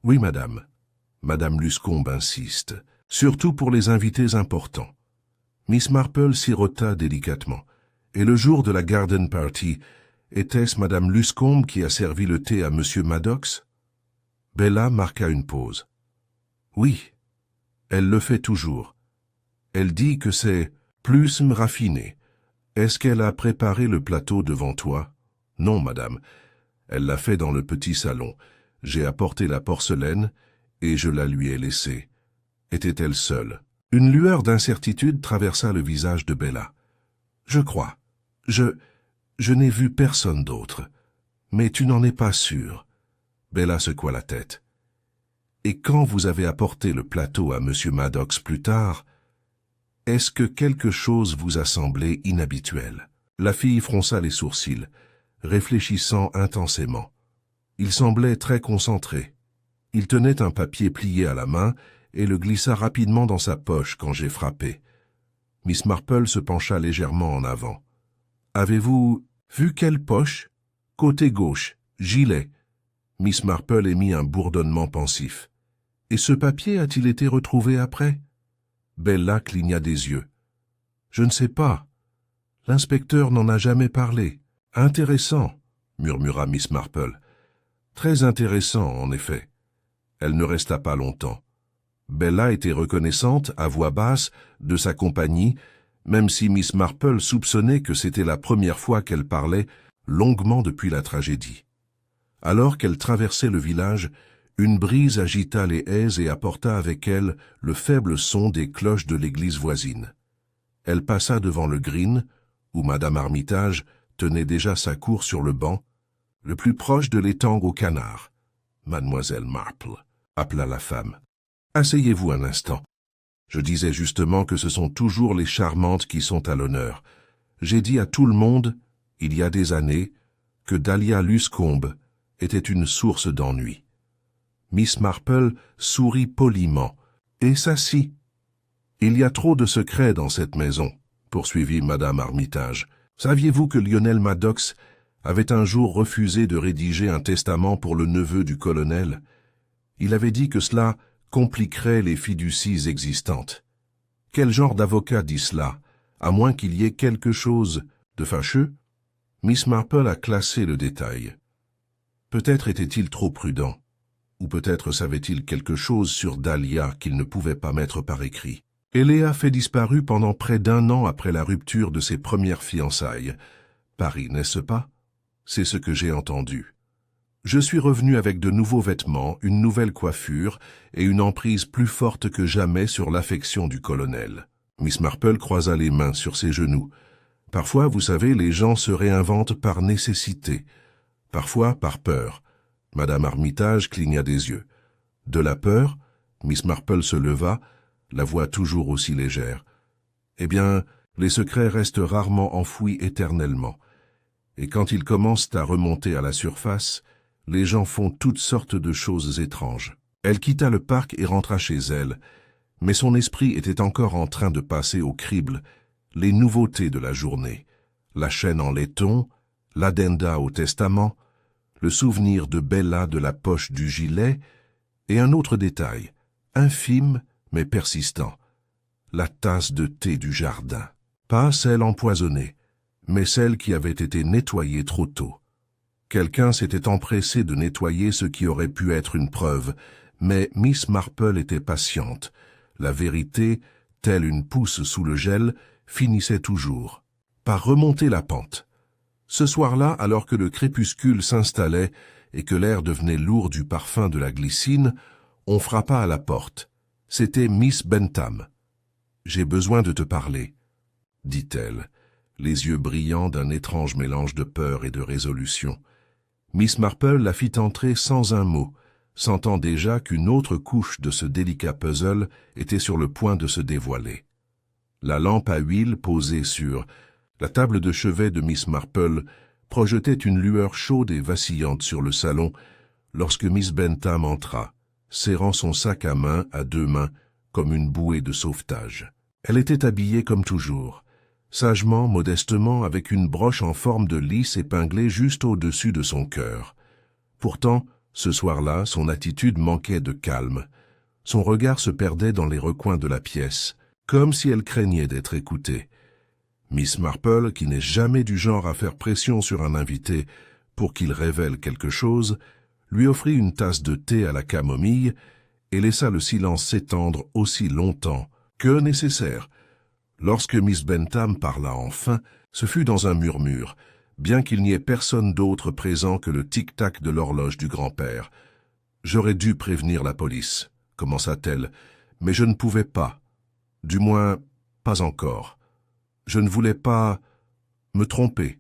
Oui, madame. Madame Luscombe insiste, surtout pour les invités importants. Miss Marple sirota délicatement. Et le jour de la garden party, était-ce madame Luscombe qui a servi le thé à monsieur Maddox? Bella marqua une pause. Oui, elle le fait toujours. Elle dit que c'est plus raffiné. Est-ce qu'elle a préparé le plateau devant toi? Non, madame. Elle l'a fait dans le petit salon. J'ai apporté la porcelaine et je la lui ai laissée. Était-elle seule? Une lueur d'incertitude traversa le visage de Bella. Je crois. Je n'ai vu personne d'autre. Mais tu n'en es pas sûre. Bella secoua la tête. Et quand vous avez apporté le plateau à M. Maddox plus tard, est-ce que quelque chose vous a semblé inhabituel? La fille fronça les sourcils, réfléchissant intensément. Il semblait très concentré. Il tenait un papier plié à la main et le glissa rapidement dans sa poche quand j'ai frappé. Miss Marple se pencha légèrement en avant. « Avez-vous vu quelle poche? Côté gauche, gilet. » Miss Marple émit un bourdonnement pensif. « Et ce papier a-t-il été retrouvé après ?» Bella cligna des yeux. « Je ne sais pas. L'inspecteur n'en a jamais parlé. Intéressant, » murmura Miss Marple. « Très intéressant, en effet. » Elle ne resta pas longtemps. Bella était reconnaissante, à voix basse, de sa compagnie, même si Miss Marple soupçonnait que c'était la première fois qu'elle parlait longuement depuis la tragédie. Alors qu'elle traversait le village, une brise agita les haies et apporta avec elle le faible son des cloches de l'église voisine. Elle passa devant le green, où Madame Armitage tenait déjà sa cour sur le banc, le plus proche de l'étang aux canards. « Mademoiselle Marple » appela la femme. « Asseyez-vous un instant. Je disais justement que ce sont toujours les charmantes qui sont à l'honneur. J'ai dit à tout le monde, il y a des années, que Dahlia Luscombe était une source d'ennui. Miss Marple sourit poliment et s'assit. « Il y a trop de secrets dans cette maison, » poursuivit Madame Armitage. « Saviez-vous que Lionel Maddox avait un jour refusé de rédiger un testament pour le neveu du colonel? Il avait dit que cela compliquerait les fiducies existantes. Quel genre d'avocat dit cela, à moins qu'il y ait quelque chose de fâcheux? » Miss Marple a classé le détail. Peut-être était-il trop prudent, ou peut-être savait-il quelque chose sur Dahlia qu'il ne pouvait pas mettre par écrit. Eléa fait disparu pendant près d'1 an après la rupture de ses premières fiançailles. Paris, n'est-ce pas? C'est ce que j'ai entendu. Je suis revenu avec de nouveaux vêtements, une nouvelle coiffure et une emprise plus forte que jamais sur l'affection du colonel. Miss Marple croisa les mains sur ses genoux. Parfois, vous savez, les gens se réinventent par nécessité, parfois par peur. Madame Armitage cligna des yeux. De la peur? Miss Marple se leva, la voix toujours aussi légère. Eh bien, les secrets restent rarement enfouis éternellement. Et quand ils commencent à remonter à la surface, les gens font toutes sortes de choses étranges. Elle quitta le parc et rentra chez elle, mais son esprit était encore en train de passer au crible les nouveautés de la journée, la chaîne en laiton, l'addenda au testament, le souvenir de Bella de la poche du gilet, et un autre détail, infime mais persistant, la tasse de thé du jardin. Pas celle empoisonnée, mais celle qui avait été nettoyée trop tôt. Quelqu'un s'était empressé de nettoyer ce qui aurait pu être une preuve, mais Miss Marple était patiente. La vérité, telle une pousse sous le gel, finissait toujours par remonter la pente. Ce soir-là, alors que le crépuscule s'installait et que l'air devenait lourd du parfum de la glycine, on frappa à la porte. C'était Miss Bentham. « J'ai besoin de te parler, » dit-elle, les yeux brillants d'un étrange mélange de peur et de résolution. Miss Marple la fit entrer sans un mot, sentant déjà qu'une autre couche de ce délicat puzzle était sur le point de se dévoiler. La lampe à huile posée sur la table de chevet de Miss Marple projetait une lueur chaude et vacillante sur le salon lorsque Miss Bentham entra, serrant son sac à main à 2 mains comme une bouée de sauvetage. Elle était habillée comme toujours, sagement, modestement, avec une broche en forme de lys épinglée juste au-dessus de son cœur. Pourtant, ce soir-là, son attitude manquait de calme. Son regard se perdait dans les recoins de la pièce, comme si elle craignait d'être écoutée. Miss Marple, qui n'est jamais du genre à faire pression sur un invité pour qu'il révèle quelque chose, lui offrit une tasse de thé à la camomille et laissa le silence s'étendre aussi longtemps que nécessaire. Lorsque Miss Bentham parla enfin, ce fut dans un murmure, bien qu'il n'y ait personne d'autre présent que le tic-tac de l'horloge du grand-père. « J'aurais dû prévenir la police, » commença-t-elle, « mais je ne pouvais pas. Du moins, pas encore. Je ne voulais pas me tromper. »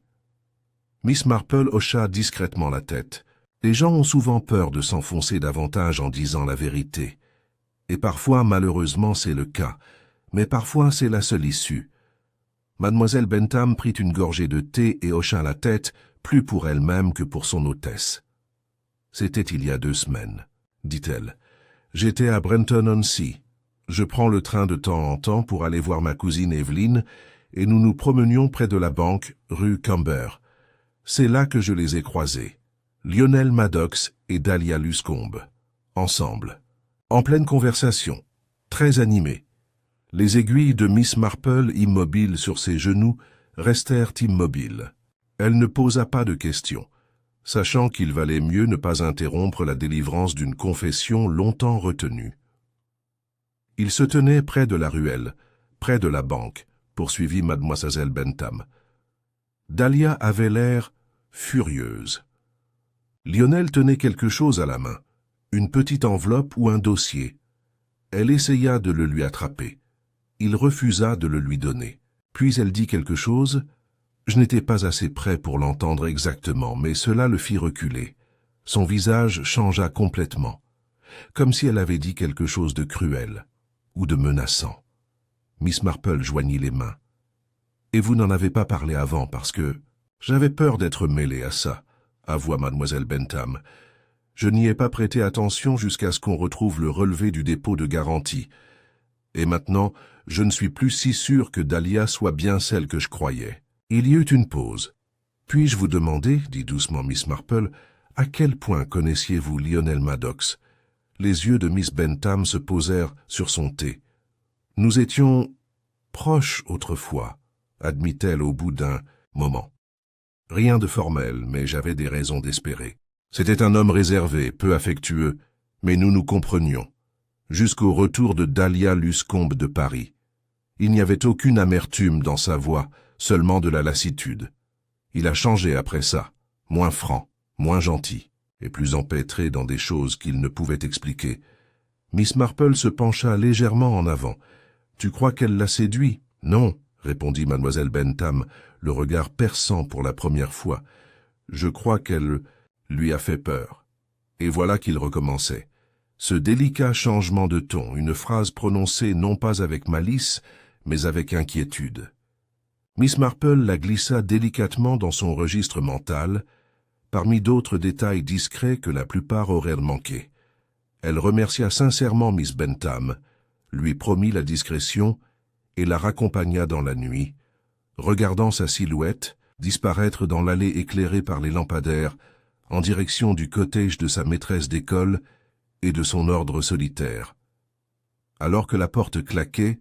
Miss Marple hocha discrètement la tête. Les gens ont souvent peur de s'enfoncer davantage en disant la vérité. Et parfois, malheureusement, c'est le cas. Mais parfois, c'est la seule issue. Mademoiselle Bentham prit une gorgée de thé et hocha la tête, plus pour elle-même que pour son hôtesse. « C'était il y a 2 semaines, » dit-elle. « J'étais à Brenton-on-Sea. Je prends le train de temps en temps pour aller voir ma cousine Evelyne, et nous nous promenions près de la banque, rue Camber. C'est là que je les ai croisés. Lionel Maddox et Dahlia Luscombe, ensemble, en pleine conversation, très animée. Les aiguilles de Miss Marple, immobile sur ses genoux, restèrent immobiles. Elle ne posa pas de questions, sachant qu'il valait mieux ne pas interrompre la délivrance d'une confession longtemps retenue. Il se tenait près de la ruelle, près de la banque, poursuivit mademoiselle Bentham. Dahlia avait l'air furieuse. Lionel tenait quelque chose à la main, une petite enveloppe ou un dossier. Elle essaya de le lui attraper. Il refusa de le lui donner. Puis elle dit quelque chose. Je n'étais pas assez près pour l'entendre exactement, mais cela le fit reculer. Son visage changea complètement, comme si elle avait dit quelque chose de cruel ou de menaçant. Miss Marple joignit les mains. « Et vous n'en avez pas parlé avant parce que j'avais peur d'être mêlée à ça, avoua mademoiselle Bentham. Je n'y ai pas prêté attention jusqu'à ce qu'on retrouve le relevé du dépôt de garantie. Et maintenant, je ne suis plus si sûr que Dahlia soit bien celle que je croyais. » Il y eut une pause. « Puis-je vous demander, dit doucement Miss Marple, à quel point connaissiez-vous Lionel Maddox ?» Les yeux de Miss Bentham se posèrent sur son thé. « Nous étions proches autrefois, » admit-elle au bout d'un moment. « Rien de formel, mais j'avais des raisons d'espérer. C'était un homme réservé, peu affectueux, mais nous nous comprenions. Jusqu'au retour de Dahlia Luscombe de Paris. Il n'y avait aucune amertume dans sa voix, seulement de la lassitude. Il a changé après ça, moins franc, moins gentil, et plus empêtré dans des choses qu'il ne pouvait expliquer. » Miss Marple se pencha légèrement en avant. « Tu crois qu'elle l'a séduit? »« Non, » répondit mademoiselle Bentham, le regard perçant pour la première fois. « Je crois qu'elle lui a fait peur. » Et voilà qu'il recommençait. Ce délicat changement de ton, une phrase prononcée non pas avec malice, mais avec inquiétude. Miss Marple la glissa délicatement dans son registre mental, parmi d'autres détails discrets que la plupart auraient manqué. Elle remercia sincèrement Miss Bentham, lui promit la discrétion et la raccompagna dans la nuit, regardant sa silhouette disparaître dans l'allée éclairée par les lampadaires en direction du cottage de sa maîtresse d'école et de son ordre solitaire. Alors que la porte claquait,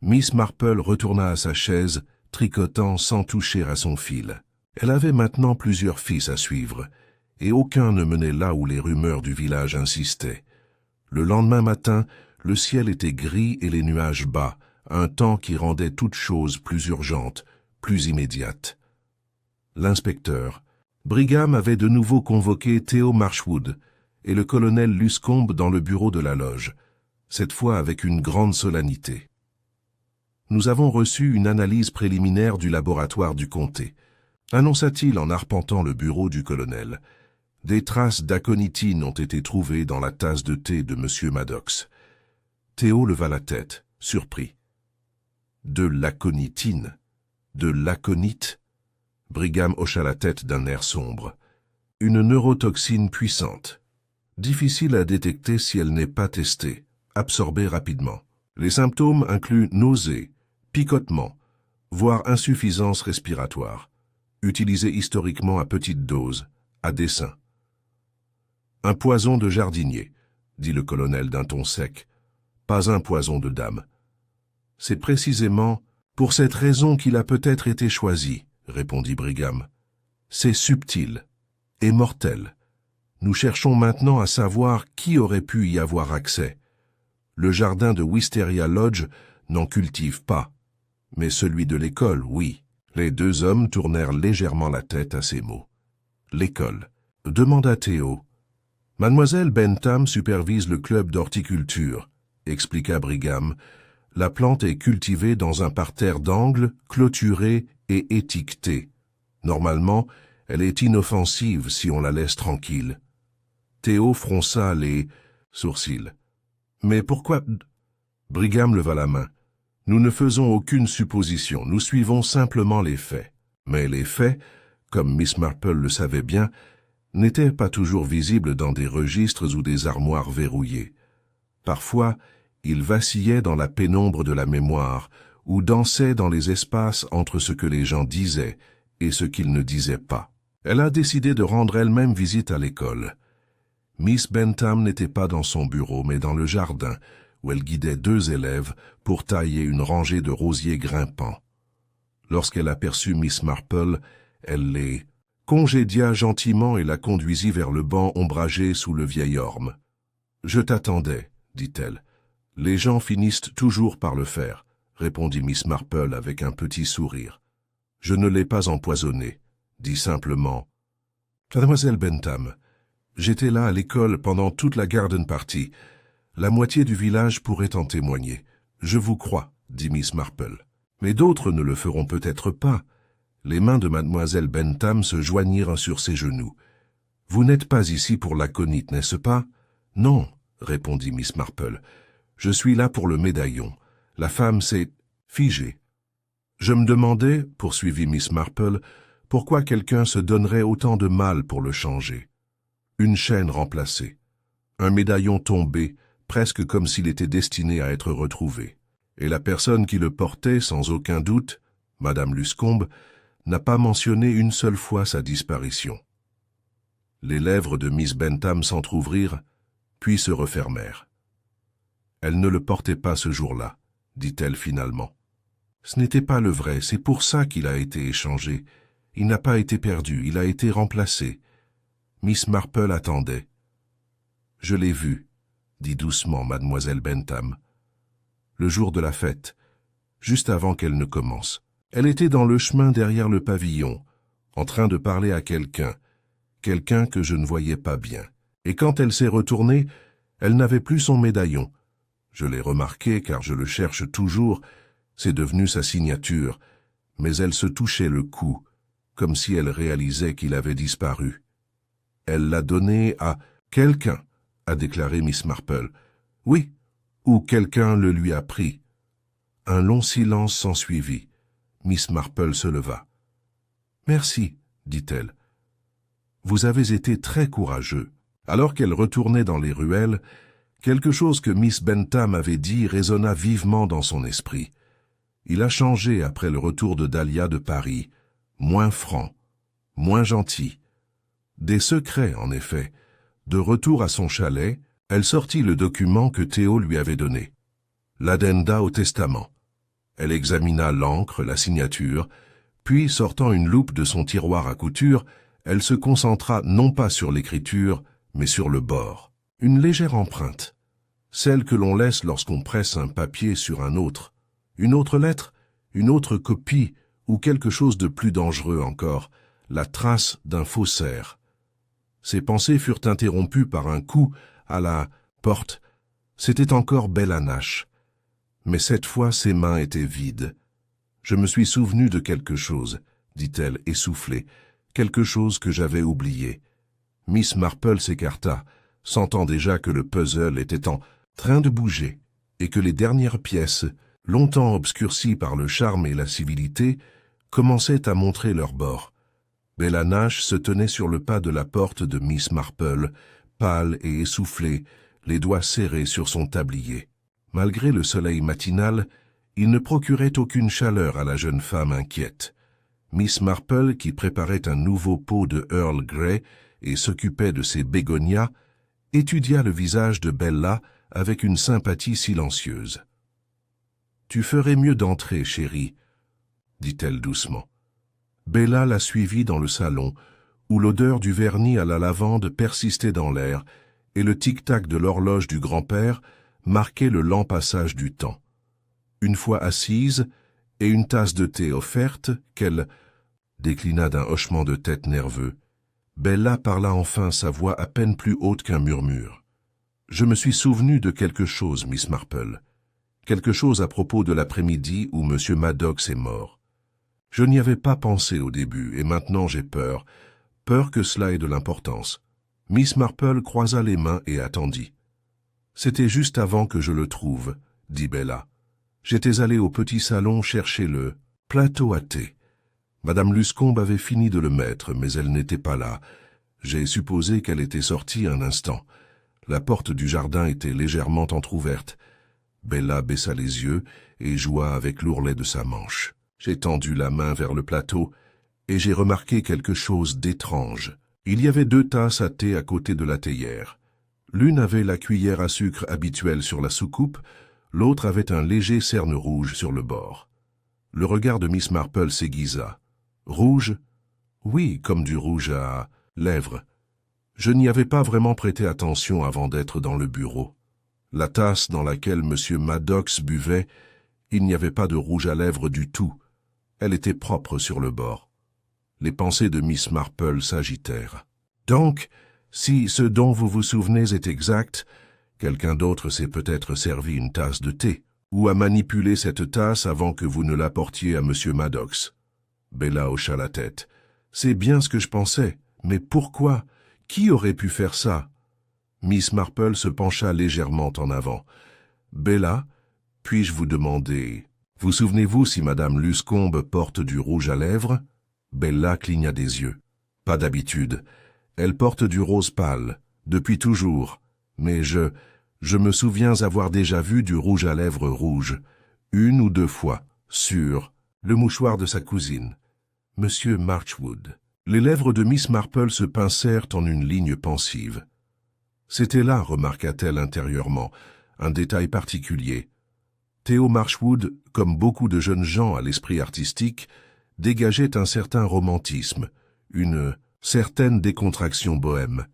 Miss Marple retourna à sa chaise, tricotant sans toucher à son fil. Elle avait maintenant plusieurs fils à suivre, et aucun ne menait là où les rumeurs du village insistaient. Le lendemain matin, le ciel était gris et les nuages bas, un temps qui rendait toute chose plus urgente, plus immédiate. L'inspecteur, Brigham, avait de nouveau convoqué Theo Marchwood et le colonel Luscombe dans le bureau de la loge, cette fois avec une grande solennité. « Nous avons reçu une analyse préliminaire du laboratoire du comté, » annonça-t-il en arpentant le bureau du colonel. « Des traces d'aconitine ont été trouvées dans la tasse de thé de M. Maddox. » Théo leva la tête, surpris. « De l'aconitine? De l'aconite ?» Brigham hocha la tête d'un air sombre. « Une neurotoxine puissante. Difficile à détecter si elle n'est pas testée, absorbée rapidement. Les symptômes incluent nausées, picotements, voire insuffisance respiratoire. Utilisée historiquement à petite dose, à dessein. « Un poison de jardinier, » dit le colonel d'un ton sec. « Pas un poison de dame. »« C'est précisément pour cette raison qu'il a peut-être été choisi, » répondit Brigham. « C'est subtil et mortel. Nous cherchons maintenant à savoir qui aurait pu y avoir accès. Le jardin de Wisteria Lodge n'en cultive pas, mais celui de l'école, oui. » Les deux hommes tournèrent légèrement la tête à ces mots. « L'école, » demanda Théo. « Mademoiselle Bentham supervise le club d'horticulture, » expliqua Brigham. « La plante est cultivée dans un parterre d'angle, clôturé et étiqueté. Normalement, elle est inoffensive si on la laisse tranquille. » Théo fronça les sourcils. « Mais pourquoi... » Brigham leva la main. « Nous ne faisons aucune supposition, nous suivons simplement les faits. » Mais les faits, comme Miss Marple le savait bien, n'étaient pas toujours visibles dans des registres ou des armoires verrouillées. Parfois, ils vacillaient dans la pénombre de la mémoire ou dansaient dans les espaces entre ce que les gens disaient et ce qu'ils ne disaient pas. Elle a décidé de rendre elle-même visite à l'école. Miss Bentham n'était pas dans son bureau, mais dans le jardin, où elle guidait deux élèves pour tailler une rangée de rosiers grimpants. Lorsqu'elle aperçut Miss Marple, elle les congédia gentiment et la conduisit vers le banc ombragé sous le vieil orme. « Je t'attendais, » dit-elle. « Les gens finissent toujours par le faire, » répondit Miss Marple avec un petit sourire. « Je ne l'ai pas empoisonné, » dit simplement. « Mademoiselle Bentham, j'étais là à l'école pendant toute la garden party. La moitié du village pourrait en témoigner. Je vous crois, » dit Miss Marple. « Mais d'autres ne le feront peut-être pas. » Les mains de mademoiselle Bentham se joignirent sur ses genoux. « Vous n'êtes pas ici pour l'aconite, n'est-ce pas? »« Non, » répondit Miss Marple. « Je suis là pour le médaillon. La femme s'est figée. »« Je me demandais, » poursuivit Miss Marple, « pourquoi quelqu'un se donnerait autant de mal pour le changer. » Une chaîne remplacée. Un médaillon tombé, presque comme s'il était destiné à être retrouvé. Et la personne qui le portait, sans aucun doute, Madame Luscombe, n'a pas mentionné une seule fois sa disparition. Les lèvres de Miss Bentham s'entr'ouvrirent, puis se refermèrent. « Elle ne le portait pas ce jour-là, dit-elle finalement. Ce n'était pas le vrai, c'est pour ça qu'il a été échangé. Il n'a pas été perdu, il a été remplacé. Miss Marple attendait. « Je l'ai vu, dit doucement mademoiselle Bentham. Le jour de la fête, juste avant qu'elle ne commence. Elle était dans le chemin derrière le pavillon, en train de parler à quelqu'un que je ne voyais pas bien. Et quand elle s'est retournée, elle n'avait plus son médaillon. Je l'ai remarqué car je le cherche toujours, c'est devenu sa signature, mais elle se touchait le cou, comme si elle réalisait qu'il avait disparu. Elle l'a donné à quelqu'un, a déclaré Miss Marple. Oui, ou quelqu'un le lui a pris. Un long silence s'ensuivit. Miss Marple se leva. « Merci, dit-elle. Vous avez été très courageux. » Alors qu'elle retournait dans les ruelles, quelque chose que Miss Bentham avait dit résonna vivement dans son esprit. Il a changé après le retour de Dahlia de Paris, moins franc, moins gentil. Des secrets, en effet. De retour à son chalet, elle sortit le document que Théo lui avait donné. L'addenda au testament. Elle examina l'encre, la signature, puis, sortant une loupe de son tiroir à couture, elle se concentra non pas sur l'écriture, mais sur le bord. Une légère empreinte, celle que l'on laisse lorsqu'on presse un papier sur un autre. Une autre lettre, une autre copie, ou quelque chose de plus dangereux encore, la trace d'un faussaire. Ses pensées furent interrompues par un coup à la porte. C'était encore Bella Nash. Mais cette fois, ses mains étaient vides. « Je me suis souvenu de quelque chose, » dit-elle essoufflée, « quelque chose que j'avais oublié. » Miss Marple s'écarta, sentant déjà que le puzzle était en train de bouger, et que les dernières pièces, longtemps obscurcies par le charme et la civilité, commençaient à montrer leur bord. Bella Nash se tenait sur le pas de la porte de Miss Marple, pâle et essoufflée, les doigts serrés sur son tablier. Malgré le soleil matinal, il ne procurait aucune chaleur à la jeune femme inquiète. Miss Marple, qui préparait un nouveau pot de Earl Grey et s'occupait de ses bégonias, étudia le visage de Bella avec une sympathie silencieuse. « Tu ferais mieux d'entrer, chérie, » dit-elle doucement. Bella la suivit dans le salon, où l'odeur du vernis à la lavande persistait dans l'air, et le tic-tac de l'horloge du grand-père marquait le lent passage du temps. Une fois assise, et une tasse de thé offerte, qu'elle déclina d'un hochement de tête nerveux, Bella parla enfin, sa voix à peine plus haute qu'un murmure. « Je me suis souvenu de quelque chose, Miss Marple. Quelque chose à propos de l'après-midi où M. Maddox est mort. Je n'y avais pas pensé au début, et maintenant j'ai peur que cela ait de l'importance. » Miss Marple croisa les mains et attendit. « C'était juste avant que je le trouve, » dit Bella. « J'étais allée au petit salon chercher le plateau à thé. Madame Luscombe avait fini de le mettre, mais elle n'était pas là. J'ai supposé qu'elle était sortie un instant. La porte du jardin était légèrement entr'ouverte. » Bella baissa les yeux et joua avec l'ourlet de sa manche. J'ai tendu la main vers le plateau et j'ai remarqué quelque chose d'étrange. Il y avait 2 tasses à thé à côté de la théière. L'une avait la cuillère à sucre habituelle sur la soucoupe, l'autre avait un léger cerne rouge sur le bord. Le regard de Miss Marple s'aiguisa. Rouge? Oui, comme du rouge à lèvres. Je n'y avais pas vraiment prêté attention avant d'être dans le bureau. La tasse dans laquelle M. Maddox buvait, il n'y avait pas de rouge à lèvres du tout. Elle était propre sur le bord. Les pensées de Miss Marple s'agitèrent. Donc, si ce dont vous vous souvenez est exact, quelqu'un d'autre s'est peut-être servi une tasse de thé, ou a manipulé cette tasse avant que vous ne l'apportiez à M. Maddox. Bella hocha la tête. C'est bien ce que je pensais. Mais pourquoi? Qui aurait pu faire ça? Miss Marple se pencha légèrement en avant. Bella, puis-je vous demander, vous souvenez-vous si Madame Luscombe porte du rouge à lèvres? Bella cligna des yeux. Pas d'habitude. Elle porte du rose pâle, depuis toujours, mais je me souviens avoir déjà vu du rouge à lèvres rouge, une ou deux fois, sur le mouchoir de sa cousine, Monsieur Marchwood. Les lèvres de Miss Marple se pincèrent en une ligne pensive. C'était là, remarqua-t-elle intérieurement, un détail particulier. Theo Marchwood, comme beaucoup de jeunes gens à l'esprit artistique, dégageait un certain romantisme, une certaine décontraction bohème.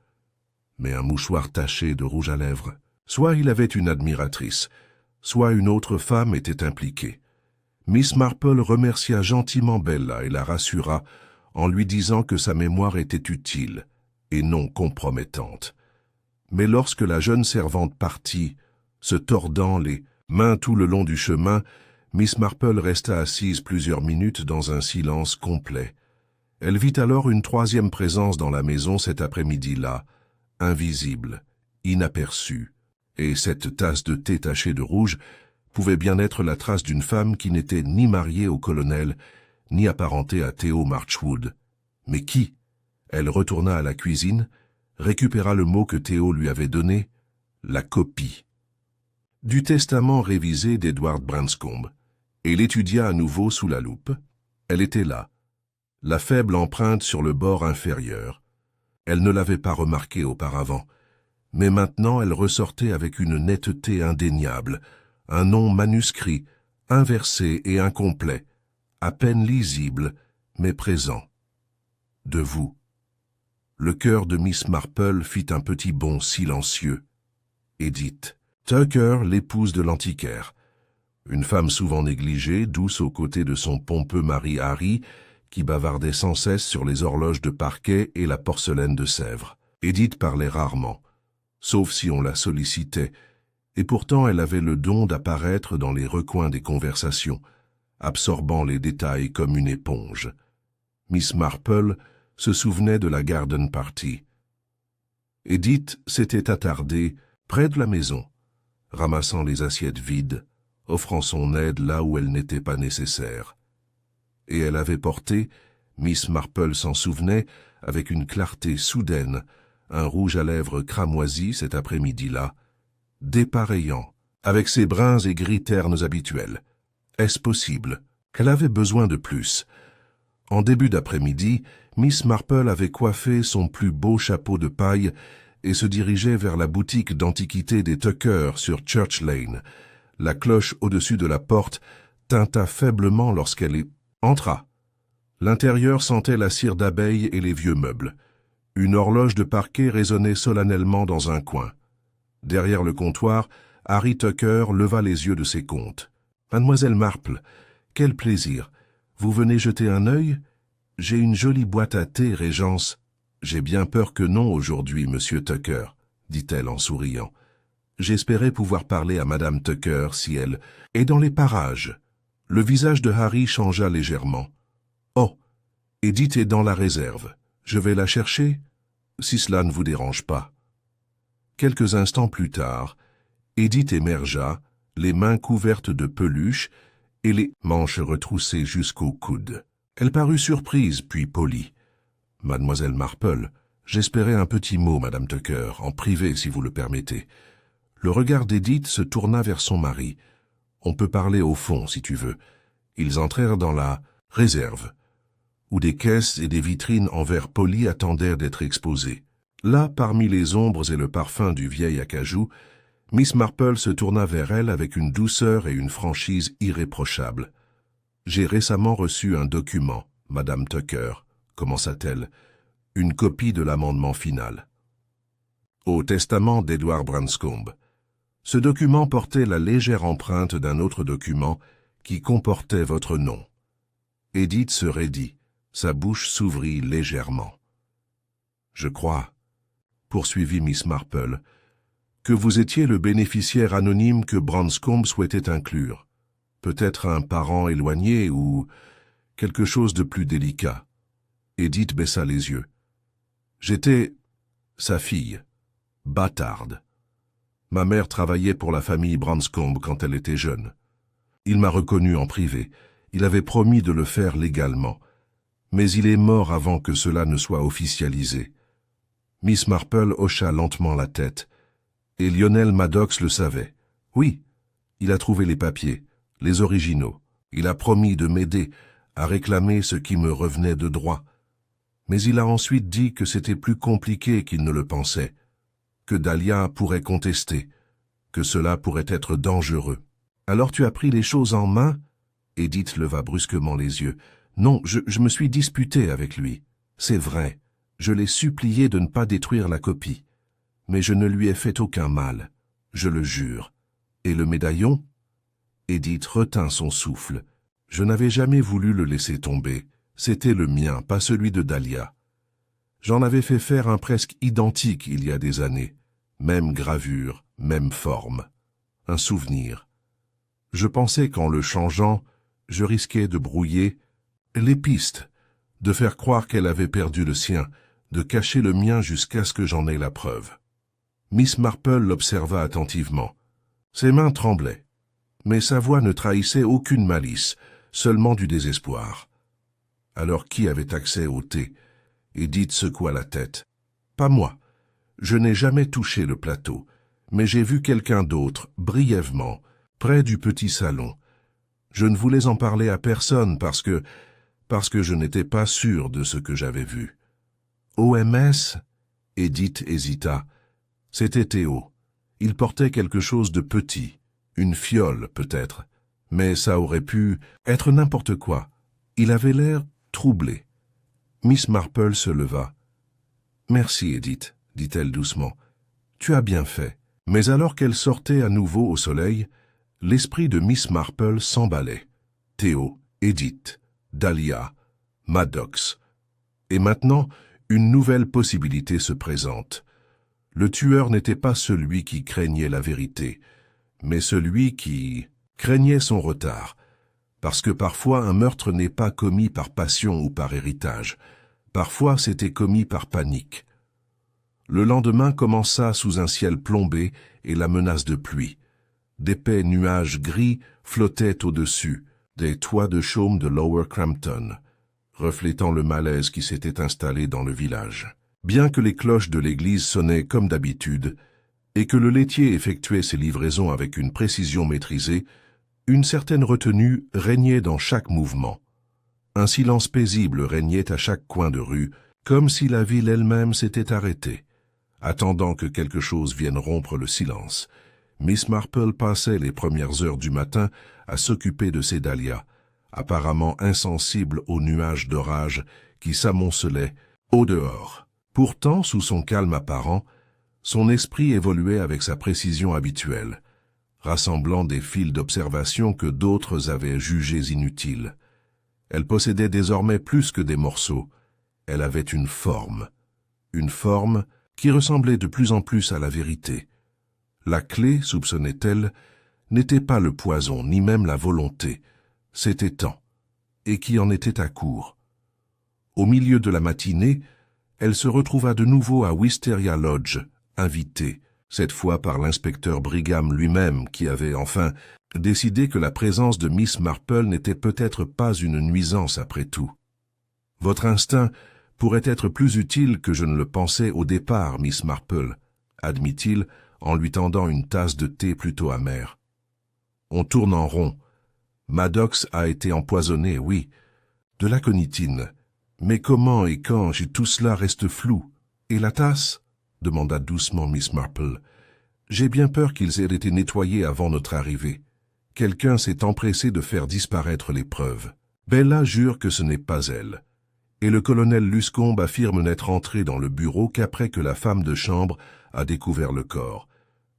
Mais un mouchoir taché de rouge à lèvres. Soit il avait une admiratrice, soit une autre femme était impliquée. Miss Marple remercia gentiment Bella et la rassura en lui disant que sa mémoire était utile et non compromettante. Mais lorsque la jeune servante partit, se tordant les mains tout le long du chemin, Miss Marple resta assise plusieurs minutes dans un silence complet. Elle vit alors une troisième présence dans la maison cet après-midi-là, invisible, inaperçue, et cette tasse de thé tachée de rouge pouvait bien être la trace d'une femme qui n'était ni mariée au colonel, ni apparentée à Theo Marchwood. Mais qui? Elle retourna à la cuisine, récupéra le mot que Theo lui avait donné, la copie, du testament révisé d'Edward Branscombe, et l'étudia à nouveau sous la loupe. Elle était là, la faible empreinte sur le bord inférieur. Elle ne l'avait pas remarqué auparavant, mais maintenant elle ressortait avec une netteté indéniable, un nom manuscrit, inversé et incomplet, à peine lisible, mais présent. De vous. Le cœur de Miss Marple fit un petit bond silencieux. Edith Tucker, l'épouse de l'antiquaire. Une femme souvent négligée, douce aux côtés de son pompeux mari Harry, qui bavardait sans cesse sur les horloges de parquet et la porcelaine de Sèvres. Edith parlait rarement, sauf si on la sollicitait, et pourtant elle avait le don d'apparaître dans les recoins des conversations, absorbant les détails comme une éponge. Miss Marple se souvenait de la garden party. Edith s'était attardée près de la maison, ramassant les assiettes vides, offrant son aide là où elle n'était pas nécessaire. Et elle avait porté, Miss Marple s'en souvenait, avec une clarté soudaine, un rouge à lèvres cramoisi cet après-midi-là, dépareillant, avec ses bruns et gris ternes habituels. Est-ce possible qu'elle avait besoin de plus? En début d'après-midi, Miss Marple avait coiffé son plus beau chapeau de paille et se dirigeait vers la boutique d'antiquités des Tucker sur Church Lane. La cloche au-dessus de la porte tinta faiblement lorsqu'elle entra. L'intérieur sentait la cire d'abeille et les vieux meubles. Une horloge de parquet résonnait solennellement dans un coin. Derrière le comptoir, Harry Tucker leva les yeux de ses comptes. « Mademoiselle Marple, quel plaisir! Vous venez jeter un œil? J'ai une jolie boîte à thé, Régence. »« J'ai bien peur que non aujourd'hui, monsieur Tucker, » dit-elle en souriant. « J'espérais pouvoir parler à madame Tucker si elle est dans les parages. » Le visage de Harry changea légèrement. « Oh, Edith est dans la réserve. Je vais la chercher, si cela ne vous dérange pas. » Quelques instants plus tard, Edith émergea, les mains couvertes de peluche et les manches retroussées jusqu'au coude. Elle parut surprise, puis polie. « Mademoiselle Marple, j'espérais un petit mot, madame Tucker, en privé, si vous le permettez. » Le regard d'Edith se tourna vers son mari. « On peut parler au fond, si tu veux. » Ils entrèrent dans la réserve, où des caisses et des vitrines en verre poli attendaient d'être exposées. Là, parmi les ombres et le parfum du vieil acajou, Miss Marple se tourna vers elle avec une douceur et une franchise irréprochables. « J'ai récemment reçu un document, madame Tucker, » commença-t-elle, « une copie de l'amendement final. Au testament d'Edward Branscombe. Ce document portait la légère empreinte d'un autre document qui comportait votre nom. » Edith se raidit, sa bouche s'ouvrit légèrement. « Je crois, » poursuivit Miss Marple, que vous étiez le bénéficiaire anonyme que Branscombe souhaitait inclure. Peut-être un parent éloigné ou quelque chose de plus délicat. » Edith baissa les yeux. « J'étais sa fille, bâtarde. Ma mère travaillait pour la famille Branscombe quand elle était jeune. Il m'a reconnu en privé. Il avait promis de le faire légalement. Mais il est mort avant que cela ne soit officialisé. Miss Marple hocha lentement la tête. Et Lionel Maddox le savait. Oui, il a trouvé les papiers, les originaux. Il a promis de m'aider à réclamer ce qui me revenait de droit. Mais il a ensuite dit que c'était plus compliqué qu'il ne le pensait, que Dahlia pourrait contester, que cela pourrait être dangereux. « Alors tu as pris les choses en main ?» Edith leva brusquement les yeux. « Non, je me suis disputé avec lui. C'est vrai, je l'ai supplié de ne pas détruire la copie. Mais je ne lui ai fait aucun mal, je le jure. Et le médaillon ?» Edith retint son souffle. « Je n'avais jamais voulu le laisser tomber. C'était le mien, pas celui de Dahlia. J'en avais fait faire un presque identique il y a des années. Même gravure, même forme. Un souvenir. Je pensais qu'en le changeant, je risquais de brouiller les pistes, de faire croire qu'elle avait perdu le sien, de cacher le mien jusqu'à ce que j'en aie la preuve. » Miss Marple l'observa attentivement. Ses mains tremblaient, mais sa voix ne trahissait aucune malice, seulement du désespoir. Alors qui avait accès au thé? Edith secoua la tête. Pas moi. Je n'ai jamais touché le plateau, mais j'ai vu quelqu'un d'autre, brièvement, près du petit salon. Je ne voulais en parler à personne parce que je n'étais pas sûr de ce que j'avais vu. OMS? Edith hésita. C'était Théo. Il portait quelque chose de petit, une fiole peut-être, mais ça aurait pu être n'importe quoi. Il avait l'air troublé. Miss Marple se leva. « Merci, Edith, dit-elle doucement. Tu as bien fait. » Mais alors qu'elle sortait à nouveau au soleil, l'esprit de Miss Marple s'emballait. Théo, Edith, Dahlia, Maddox. Et maintenant, une nouvelle possibilité se présente. Le tueur n'était pas celui qui craignait la vérité, mais celui qui craignait son retard. Parce que parfois un meurtre n'est pas commis par passion ou par héritage. Parfois c'était commis par panique. Le lendemain commença sous un ciel plombé et la menace de pluie. D'épais nuages gris flottaient au-dessus des toits de chaume de Lower Crampton, reflétant le malaise qui s'était installé dans le village. Bien que les cloches de l'église sonnaient comme d'habitude, et que le laitier effectuait ses livraisons avec une précision maîtrisée, une certaine retenue régnait dans chaque mouvement. Un silence paisible régnait à chaque coin de rue, comme si la ville elle-même s'était arrêtée. Attendant que quelque chose vienne rompre le silence, Miss Marple passait les premières heures du matin à s'occuper de ses dahlias, apparemment insensible aux nuages d'orage qui s'amoncelaient au dehors. Pourtant, sous son calme apparent, son esprit évoluait avec sa précision habituelle, rassemblant des fils d'observation que d'autres avaient jugés inutiles. Elle possédait désormais plus que des morceaux. Elle avait une forme qui ressemblait de plus en plus à la vérité. La clé, soupçonnait-elle, n'était pas le poison, ni même la volonté, c'était temps, et qui en était à court. Au milieu de la matinée, elle se retrouva de nouveau à Wisteria Lodge, invitée, cette fois par l'inspecteur Brigham lui-même qui avait enfin décidé que la présence de Miss Marple n'était peut-être pas une nuisance après tout. « Votre instinct pourrait être plus utile que je ne le pensais au départ, Miss Marple, » admit-il en lui tendant une tasse de thé plutôt amère. On tourne en rond. Maddox a été empoisonné, oui. De l'aconitine. Mais comment et quand tout cela reste flou. Et la tasse? Demanda doucement Miss Marple. J'ai bien peur qu'ils aient été nettoyés avant notre arrivée. Quelqu'un s'est empressé de faire disparaître les preuves. Bella jure que ce n'est pas elle. Et le colonel Luscombe affirme n'être entré dans le bureau qu'après que la femme de chambre a découvert le corps.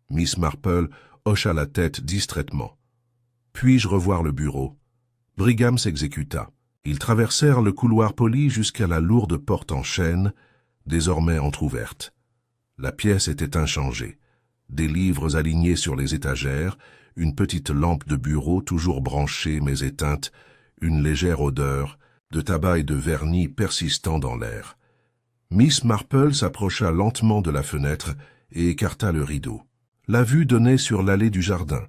Miss Marple hocha la tête distraitement. « Puis-je revoir le bureau ?» Brigham s'exécuta. Ils traversèrent le couloir poli jusqu'à la lourde porte en chêne, désormais entr'ouverte. La pièce était inchangée. Des livres alignés sur les étagères, une petite lampe de bureau toujours branchée mais éteinte, une légère odeur de tabac et de vernis persistant dans l'air. Miss Marple s'approcha lentement de la fenêtre et écarta le rideau. La vue donnait sur l'allée du jardin,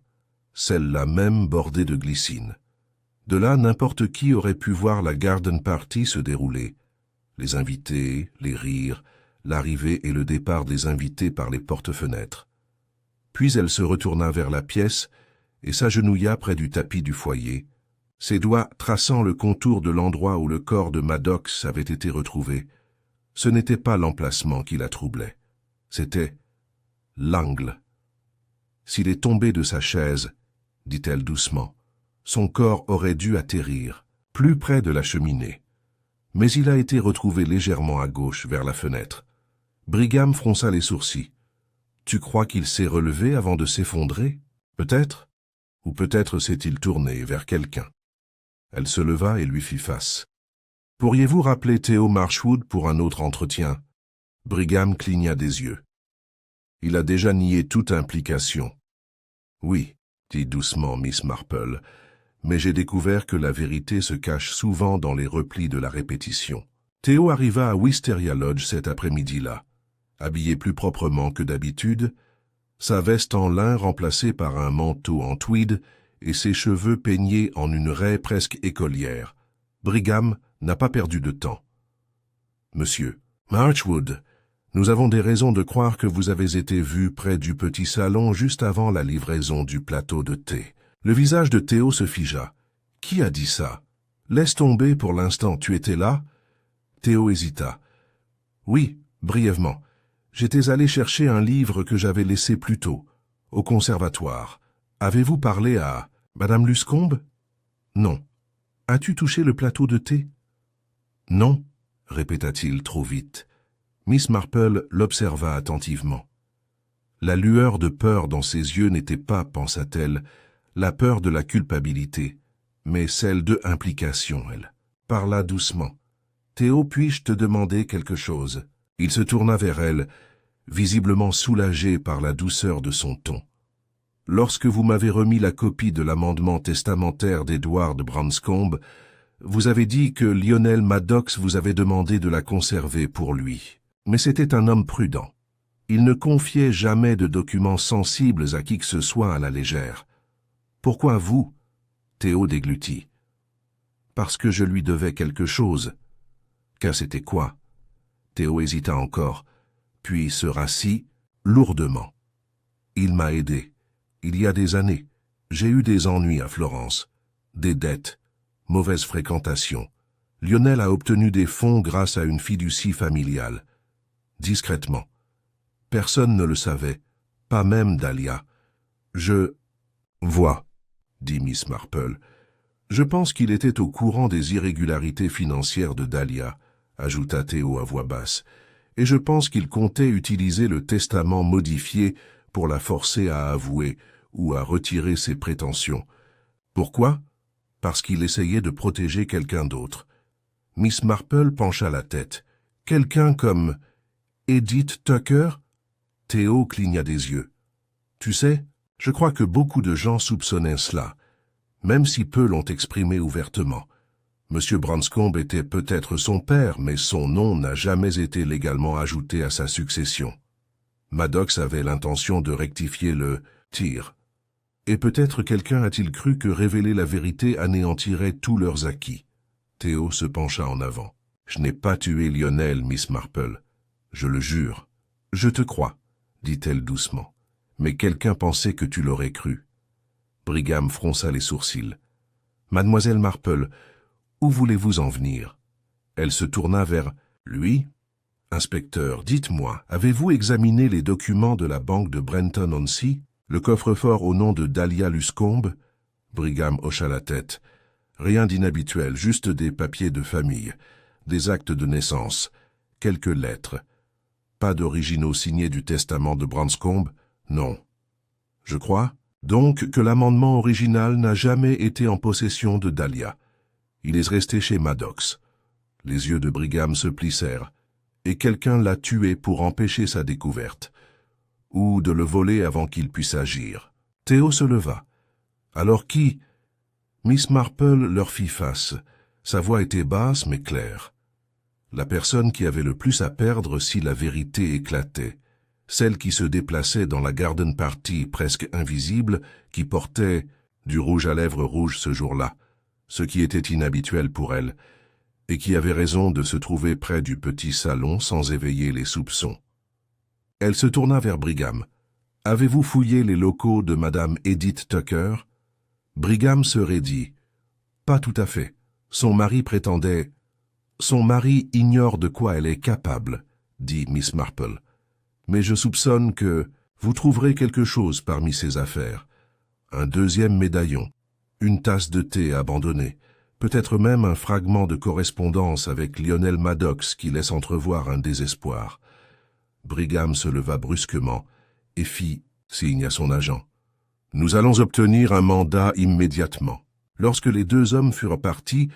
celle-là même bordée de glycines. De là, n'importe qui aurait pu voir la garden party se dérouler. Les invités, les rires, l'arrivée et le départ des invités par les portes-fenêtres. Puis elle se retourna vers la pièce et s'agenouilla près du tapis du foyer, ses doigts traçant le contour de l'endroit où le corps de Maddox avait été retrouvé. Ce n'était pas l'emplacement qui la troublait, c'était l'angle. S'il est tombé de sa chaise, dit-elle doucement, son corps aurait dû atterrir, plus près de la cheminée. Mais il a été retrouvé légèrement à gauche, vers la fenêtre. Brigham fronça les sourcils. Tu crois qu'il s'est relevé avant de s'effondrer? Peut-être. Ou peut-être s'est-il tourné vers quelqu'un. Elle se leva et lui fit face. Pourriez-vous rappeler Theo Marchwood pour un autre entretien? Brigham cligna des yeux. Il a déjà nié toute implication. Oui, dit doucement Miss Marple, mais j'ai découvert que la vérité se cache souvent dans les replis de la répétition. Theo arriva à Wisteria Lodge cet après-midi-là, habillé plus proprement que d'habitude, sa veste en lin remplacée par un manteau en tweed et ses cheveux peignés en une raie presque écolière. Brigham n'a pas perdu de temps. Monsieur Marchwood, nous avons des raisons de croire que vous avez été vu près du petit salon juste avant la livraison du plateau de thé. Le visage de Theo se figea. Qui a dit ça? Laisse tomber pour l'instant, tu étais là? Theo hésita. Oui, brièvement. J'étais allé chercher un livre que j'avais laissé plus tôt, au conservatoire. Avez-vous parlé à Madame Luscombe? Non. As-tu touché le plateau de thé? Non, répéta-t-il trop vite. Miss Marple l'observa attentivement. La lueur de peur dans ses yeux n'était pas, pensa-t-elle, la peur de la culpabilité, mais celle de implication, elle. Parla doucement. Theo, puis-je te demander quelque chose? Il se tourna vers elle, visiblement soulagé par la douceur de son ton. Lorsque vous m'avez remis la copie de l'amendement testamentaire d'Edward Branscombe, vous avez dit que Lionel Maddox vous avait demandé de la conserver pour lui. Mais c'était un homme prudent. Il ne confiait jamais de documents sensibles à qui que ce soit à la légère. Pourquoi vous? Theo déglutit. Parce que je lui devais quelque chose. Car c'était quoi? Theo hésita encore, puis se rassit lourdement. Il m'a aidé. Il y a des années, j'ai eu des ennuis à Florence, des dettes, mauvaise fréquentation. Lionel a obtenu des fonds grâce à une fiducie familiale. Discrètement. Personne ne le savait, pas même Dahlia. Je vois, dit Miss Marple. Je pense qu'il était au courant des irrégularités financières de Dahlia, ajouta Theo à voix basse, et je pense qu'il comptait utiliser le testament modifié pour la forcer à avouer ou à retirer ses prétentions. Pourquoi? Parce qu'il essayait de protéger quelqu'un d'autre. Miss Marple pencha la tête. Quelqu'un comme Edith Tucker? Theo cligna des yeux. Tu sais, je crois que beaucoup de gens soupçonnaient cela, même si peu l'ont exprimé ouvertement. M. Branscombe était peut-être son père, mais son nom n'a jamais été légalement ajouté à sa succession. Maddox avait l'intention de rectifier le tir. Et peut-être quelqu'un a-t-il cru que révéler la vérité anéantirait tous leurs acquis. Theo se pencha en avant. Je n'ai pas tué Lionel, Miss Marple. Je le jure. Je te crois, dit-elle doucement. Mais quelqu'un pensait que tu l'aurais cru. Brigham fronça les sourcils. Mademoiselle Marple, où voulez-vous en venir? Elle se tourna vers lui. Inspecteur, dites-moi, avez-vous examiné les documents de la banque de Brenton-on-Sea, le coffre-fort au nom de Dahlia Luscombe? Brigham hocha la tête. Rien d'inhabituel, juste des papiers de famille, des actes de naissance, quelques lettres. Pas d'originaux signés du testament de Branscombe? Non. Je crois, donc, que l'amendement original n'a jamais été en possession de Dahlia. Il est resté chez Maddox. Les yeux de Brigham se plissèrent, et quelqu'un l'a tué pour empêcher sa découverte, ou de le voler avant qu'il puisse agir. Theo se leva. Alors qui? Miss Marple leur fit face. Sa voix était basse mais claire. La personne qui avait le plus à perdre si la vérité éclatait, celle qui se déplaçait dans la garden party presque invisible, qui portait du rouge à lèvres rouge ce jour-là, ce qui était inhabituel pour elle, et qui avait raison de se trouver près du petit salon sans éveiller les soupçons. Elle se tourna vers Brigham. « Avez-vous fouillé les locaux de Madame Edith Tucker ?» Brigham se raidit. « Pas tout à fait. Son mari prétendait... » « Son mari ignore de quoi elle est capable, » dit Miss Marple. « Mais je soupçonne que vous trouverez quelque chose parmi ses affaires. Un deuxième médaillon, une tasse de thé abandonnée, peut-être même un fragment de correspondance avec Lionel Maddox qui laisse entrevoir un désespoir. » Brigham se leva brusquement et fit signe à son agent. « Nous allons obtenir un mandat immédiatement. » Lorsque les deux hommes furent partis,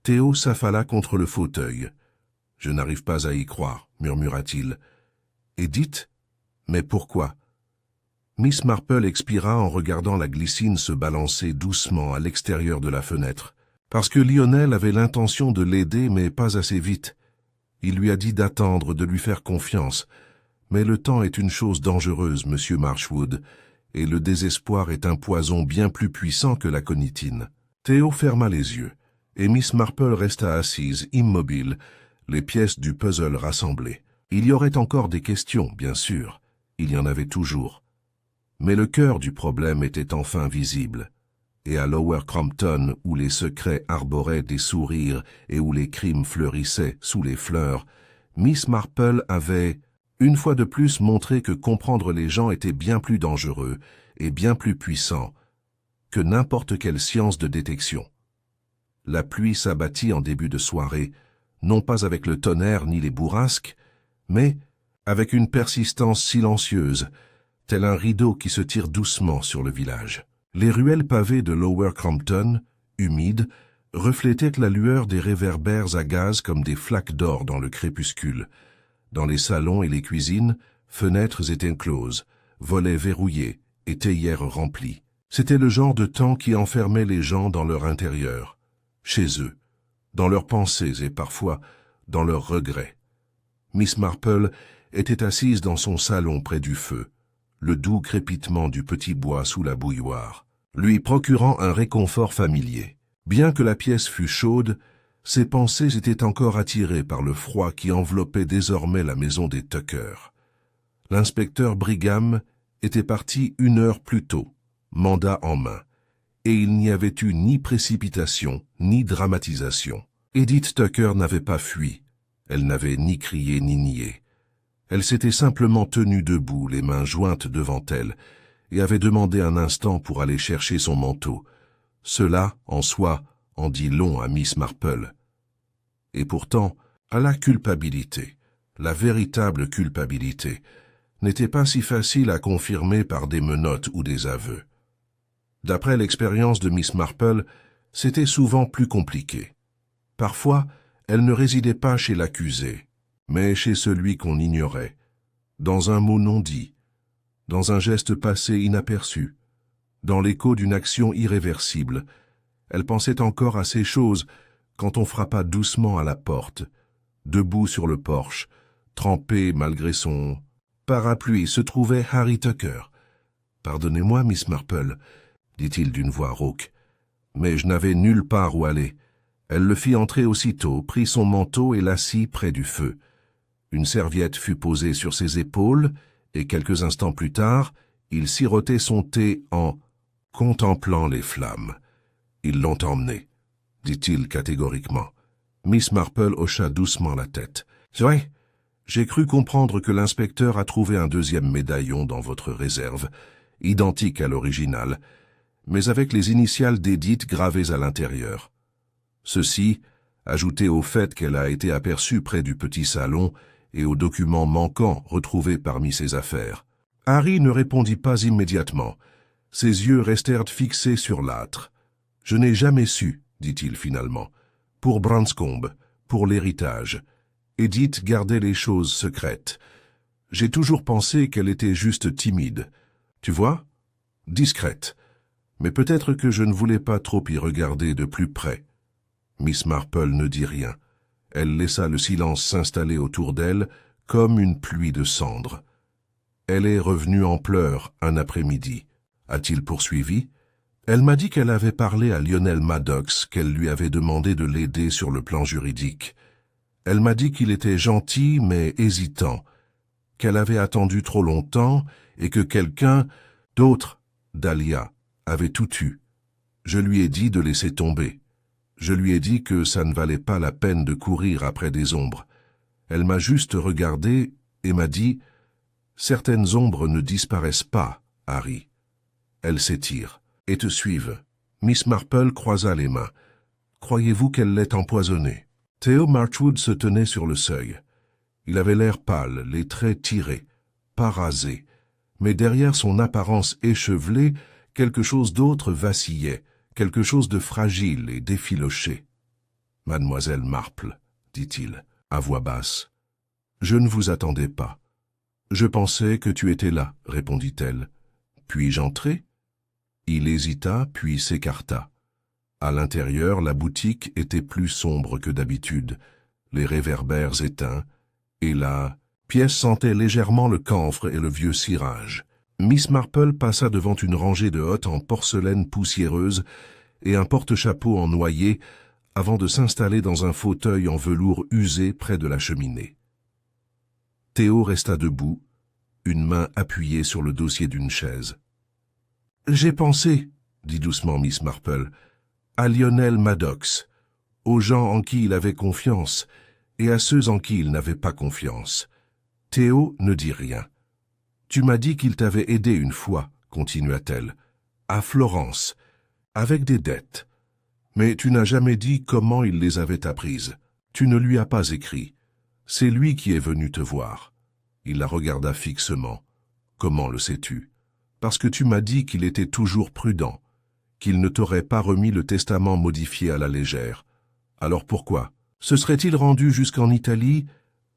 Théo s'affala contre le fauteuil. « Je n'arrive pas à y croire, » murmura-t-il. « Edith ? Mais pourquoi ?» Miss Marple expira en regardant la glycine se balancer doucement à l'extérieur de la fenêtre. Parce que Lionel avait l'intention de l'aider, mais pas assez vite. Il lui a dit d'attendre, de lui faire confiance. Mais le temps est une chose dangereuse, monsieur Marchwood, et le désespoir est un poison bien plus puissant que la conitine. Théo ferma les yeux, et Miss Marple resta assise, immobile, les pièces du puzzle rassemblées. Il y aurait encore des questions, bien sûr. Il y en avait toujours. Mais le cœur du problème était enfin visible. Et à Lower Crompton, où les secrets arboraient des sourires et où les crimes fleurissaient sous les fleurs, Miss Marple avait, une fois de plus, montré que comprendre les gens était bien plus dangereux et bien plus puissant que n'importe quelle science de détection. La pluie s'abattit en début de soirée, non pas avec le tonnerre ni les bourrasques, mais avec une persistance silencieuse, tel un rideau qui se tire doucement sur le village. Les ruelles pavées de Lower Crompton, humides, reflétaient la lueur des réverbères à gaz comme des flaques d'or dans le crépuscule. Dans les salons et les cuisines, fenêtres étaient closes, volets verrouillés et théières remplies. C'était le genre de temps qui enfermait les gens dans leur intérieur, chez eux, dans leurs pensées et parfois dans leurs regrets. Miss Marple était assise dans son salon près du feu, le doux crépitement du petit bois sous la bouilloire, lui procurant un réconfort familier. Bien que la pièce fût chaude, ses pensées étaient encore attirées par le froid qui enveloppait désormais la maison des Tucker. L'inspecteur Brigham était parti 1 heure plus tôt, mandat en main, et il n'y avait eu ni précipitation, ni dramatisation. Edith Tucker n'avait pas fui, elle n'avait ni crié ni nié. Elle s'était simplement tenue debout, les mains jointes devant elle, et avait demandé un instant pour aller chercher son manteau. Cela, en soi, en dit long à Miss Marple. Et pourtant, à la culpabilité, la véritable culpabilité, n'était pas si facile à confirmer par des menottes ou des aveux. D'après l'expérience de Miss Marple, c'était souvent plus compliqué. Parfois, elle ne résidait pas chez l'accusé, mais chez celui qu'on ignorait, dans un mot non dit, dans un geste passé inaperçu, dans l'écho d'une action irréversible. Elle pensait encore à ces choses quand on frappa doucement à la porte. Debout sur le porche, trempé malgré son parapluie, se trouvait Harry Tucker. « Pardonnez-moi, Miss Marple, » dit-il d'une voix rauque, « mais je n'avais nulle part où aller. » Elle le fit entrer aussitôt, prit son manteau et l'assit près du feu. Une serviette fut posée sur ses épaules, et quelques instants plus tard, il sirotait son thé en contemplant les flammes. « Ils l'ont emmené, » dit-il catégoriquement. Miss Marple hocha doucement la tête. « C'est vrai, j'ai cru comprendre que l'inspecteur a trouvé un deuxième médaillon dans votre réserve, identique à l'original, mais avec les initiales d'Edith gravées à l'intérieur. Ceci, ajouté au fait qu'elle a été aperçue près du petit salon et aux documents manquants retrouvés parmi ses affaires. » Harry ne répondit pas immédiatement. Ses yeux restèrent fixés sur l'âtre. « Je n'ai jamais su, » dit-il finalement. « Pour Branscombe, pour l'héritage. Edith gardait les choses secrètes. J'ai toujours pensé qu'elle était juste timide. Tu vois? Discrète. Mais peut-être que je ne voulais pas trop y regarder de plus près. » Miss Marple ne dit rien. Elle laissa le silence s'installer autour d'elle comme une pluie de cendres. Elle est revenue en pleurs un après-midi. A-t-il poursuivi? Elle m'a dit qu'elle avait parlé à Lionel Maddox, qu'elle lui avait demandé de l'aider sur le plan juridique. Elle m'a dit qu'il était gentil mais hésitant, qu'elle avait attendu trop longtemps et que quelqu'un d'autre, Dahlia, avait tout eu. Je lui ai dit de laisser tomber. Je lui ai dit que ça ne valait pas la peine de courir après des ombres. Elle m'a juste regardé et m'a dit « Certaines ombres ne disparaissent pas, Harry. Elles s'étirent et te suivent. » Miss Marple croisa les mains. « Croyez-vous qu'elle l'ait empoisonnée ?» Theo Marchwood se tenait sur le seuil. Il avait l'air pâle, les traits tirés, pas rasés, mais derrière son apparence échevelée, quelque chose d'autre vacillait, quelque chose de fragile et d'effiloché. « Mademoiselle Marple, dit-il, à voix basse, je ne vous attendais pas. Je pensais que tu étais là, répondit-elle. Puis-je entrer ? Il hésita, puis s'écarta. À l'intérieur, la boutique était plus sombre que d'habitude, les réverbères éteints, et la pièce sentait légèrement le camphre et le vieux cirage. Miss Marple passa devant une rangée de hottes en porcelaine poussiéreuse et un porte-chapeau en noyer avant de s'installer dans un fauteuil en velours usé près de la cheminée. Théo resta debout, une main appuyée sur le dossier d'une chaise. « J'ai pensé, dit doucement Miss Marple, à Lionel Maddox, aux gens en qui il avait confiance et à ceux en qui il n'avait pas confiance. Théo ne dit rien. Tu m'as dit qu'il t'avait aidé une fois, continua-t-elle, à Florence, avec des dettes. Mais tu n'as jamais dit comment il les avait apprises. Tu ne lui as pas écrit. C'est lui qui est venu te voir. » Il la regarda fixement. « Comment le sais-tu ? Parce que tu m'as dit qu'il était toujours prudent, qu'il ne t'aurait pas remis le testament modifié à la légère. Alors pourquoi ? Se serait-il rendu jusqu'en Italie,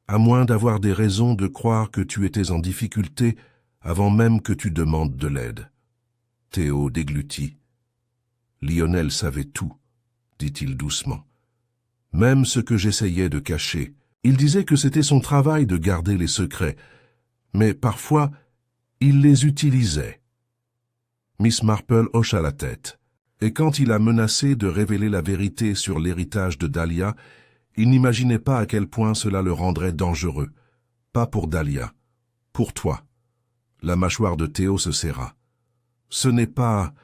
à moins d'avoir des raisons de croire que tu étais en difficulté avant même que tu demandes de l'aide ?» Théo déglutit. « Lionel savait tout, dit-il doucement. Même ce que j'essayais de cacher. Il disait que c'était son travail de garder les secrets, mais parfois, il les utilisait. » Miss Marple hocha la tête, et quand il a menacé de révéler la vérité sur l'héritage de Dahlia, il n'imaginait pas à quel point cela le rendrait dangereux. Pas pour Dahlia, pour toi. La mâchoire de Théo se serra. « Ce n'est pas... »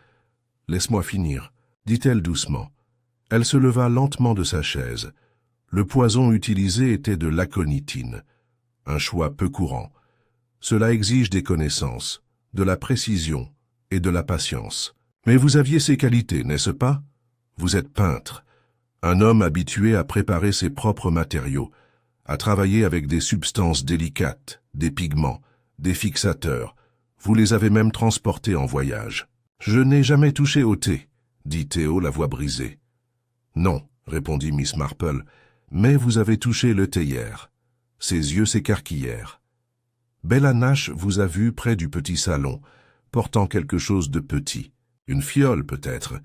« Laisse-moi finir, » dit-elle doucement. Elle se leva lentement de sa chaise. Le poison utilisé était de l'aconitine, un choix peu courant. Cela exige des connaissances, de la précision et de la patience. Mais vous aviez ces qualités, n'est-ce pas? Vous êtes peintre, un homme habitué à préparer ses propres matériaux, à travailler avec des substances délicates, des pigments, des fixateurs. Vous les avez même transportés en voyage. « Je n'ai jamais touché au thé, » dit Théo, la voix brisée. « Non, » répondit Miss Marple, « mais vous avez touché le thé hier. » Ses yeux s'écarquillèrent. « Bella Nash vous a vu près du petit salon, portant quelque chose de petit, une fiole peut-être,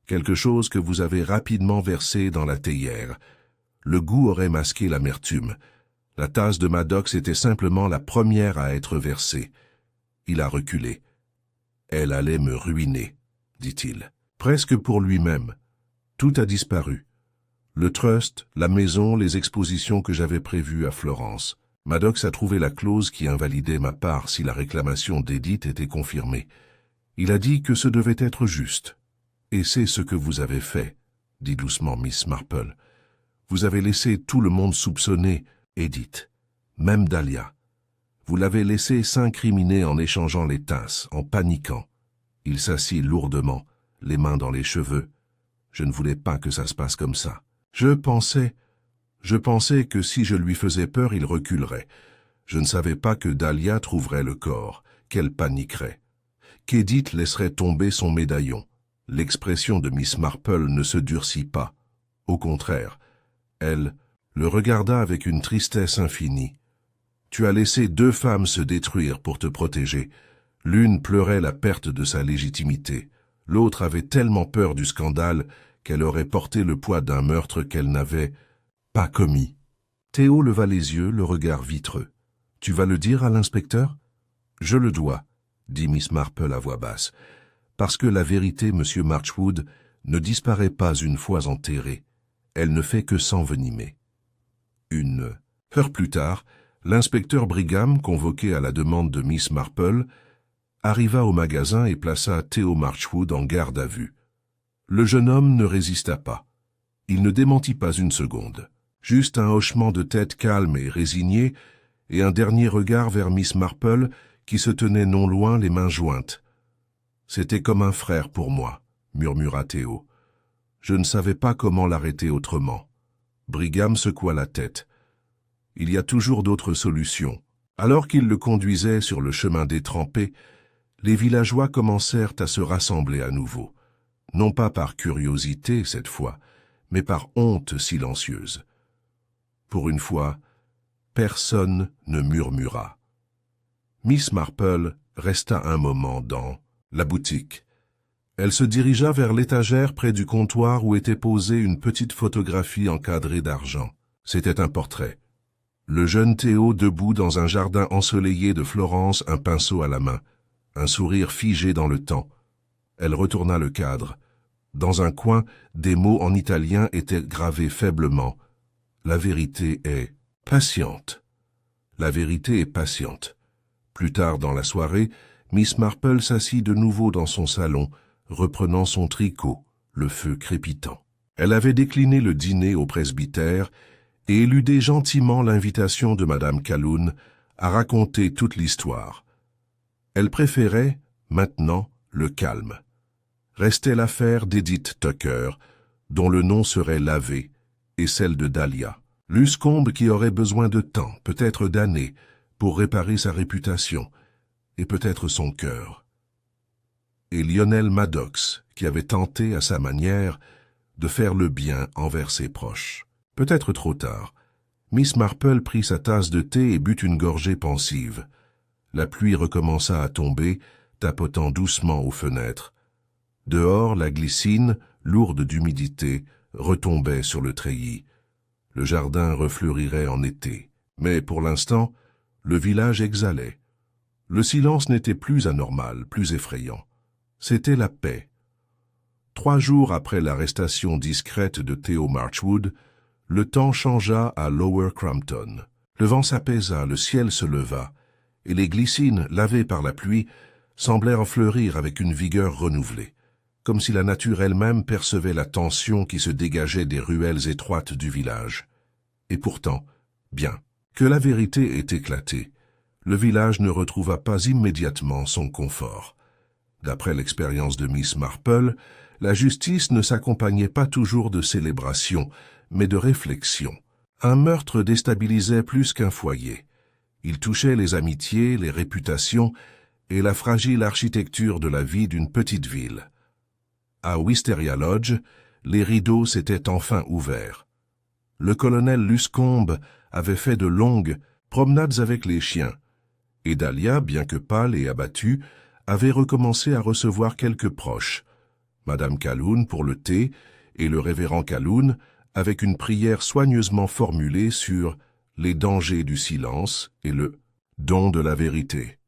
quelque chose que vous avez rapidement versé dans la théière. Le goût aurait masqué l'amertume. La tasse de Maddox était simplement la première à être versée. Il a reculé. « Elle allait me ruiner, » dit-il. Presque pour lui-même. Tout a disparu. Le trust, la maison, les expositions que j'avais prévues à Florence. Maddox a trouvé la clause qui invalidait ma part si la réclamation d'Edith était confirmée. Il a dit que ce devait être juste. Et c'est ce que vous avez fait, dit doucement Miss Marple. Vous avez laissé tout le monde soupçonner Edith, même Dahlia. Vous l'avez laissé s'incriminer en échangeant les tasses, en paniquant. Il s'assit lourdement, les mains dans les cheveux. Je ne voulais pas que ça se passe comme ça. Je pensais que si je lui faisais peur, il reculerait. Je ne savais pas que Dahlia trouverait le corps, qu'elle paniquerait, qu'Edith laisserait tomber son médaillon. L'expression de Miss Marple ne se durcit pas. Au contraire, elle le regarda avec une tristesse infinie. Tu as laissé 2 femmes se détruire pour te protéger. L'une pleurait la perte de sa légitimité. L'autre avait tellement peur du scandale qu'elle aurait porté le poids d'un meurtre qu'elle n'avait pas commis. Théo leva les yeux, le regard vitreux. « Tu vas le dire à l'inspecteur ?»« Je le dois, » dit Miss Marple à voix basse, « parce que la vérité, monsieur Marchwood, ne disparaît pas une fois enterrée. Elle ne fait que s'envenimer. Une heure plus tard, l'inspecteur Brigham, convoqué à la demande de Miss Marple, arriva au magasin et plaça Theo Marchwood en garde à vue. Le jeune homme ne résista pas. Il ne démentit pas une seconde. Juste un hochement de tête calme et résigné, et un dernier regard vers Miss Marple, qui se tenait non loin, les mains jointes. « C'était comme un frère pour moi », murmura Theo. « Je ne savais pas comment l'arrêter autrement. » Brigham secoua la tête. « Il y a toujours d'autres solutions. » Alors qu'il le conduisait sur le chemin détrempé, les villageois commencèrent à se rassembler à nouveau. Non pas par curiosité cette fois, mais par honte silencieuse. Pour une fois, personne ne murmura. Miss Marple resta un moment dans la boutique. Elle se dirigea vers l'étagère près du comptoir où était posée une petite photographie encadrée d'argent. C'était un portrait. Le jeune Theo debout dans un jardin ensoleillé de Florence, un pinceau à la main, un sourire figé dans le temps. Elle retourna le cadre. Dans un coin, des mots en italien étaient gravés faiblement. La vérité est patiente. La vérité est patiente. Plus tard dans la soirée, Miss Marple s'assit de nouveau dans son salon, reprenant son tricot, le feu crépitant. Elle avait décliné le dîner au presbytère et éludé gentiment l'invitation de Madame Calhoun à raconter toute l'histoire. Elle préférait, maintenant, le calme. Restait l'affaire d'Edith Tucker, dont le nom serait lavé, et celle de Dahlia. Luscombe qui aurait besoin de temps, peut-être d'années, pour réparer sa réputation, et peut-être son cœur. Et Lionel Maddox, qui avait tenté, à sa manière, de faire le bien envers ses proches. Peut-être trop tard. Miss Marple prit sa tasse de thé et but une gorgée pensive. La pluie recommença à tomber, tapotant doucement aux fenêtres. Dehors, la glycine, lourde d'humidité, retombait sur le treillis. Le jardin refleurirait en été. Mais pour l'instant, le village exhalait. Le silence n'était plus anormal, plus effrayant. C'était la paix. 3 jours après l'arrestation discrète de Theo Marchwood, le temps changea à Lower Crampton. Le vent s'apaisa, le ciel se leva, et les glycines, lavées par la pluie, semblèrent fleurir avec une vigueur renouvelée, comme si la nature elle-même percevait la tension qui se dégageait des ruelles étroites du village. Et pourtant, bien que la vérité ait éclaté, le village ne retrouva pas immédiatement son confort. D'après l'expérience de Miss Marple, la justice ne s'accompagnait pas toujours de célébration, mais de réflexion. Un meurtre déstabilisait plus qu'un foyer. Il touchait les amitiés, les réputations et la fragile architecture de la vie d'une petite ville. À Wisteria Lodge, les rideaux s'étaient enfin ouverts. Le colonel Luscombe avait fait de longues promenades avec les chiens, et Dahlia, bien que pâle et abattue, avait recommencé à recevoir quelques proches, Madame Calhoun pour le thé et le révérend Calhoun avec une prière soigneusement formulée sur les dangers du silence et le don de la vérité.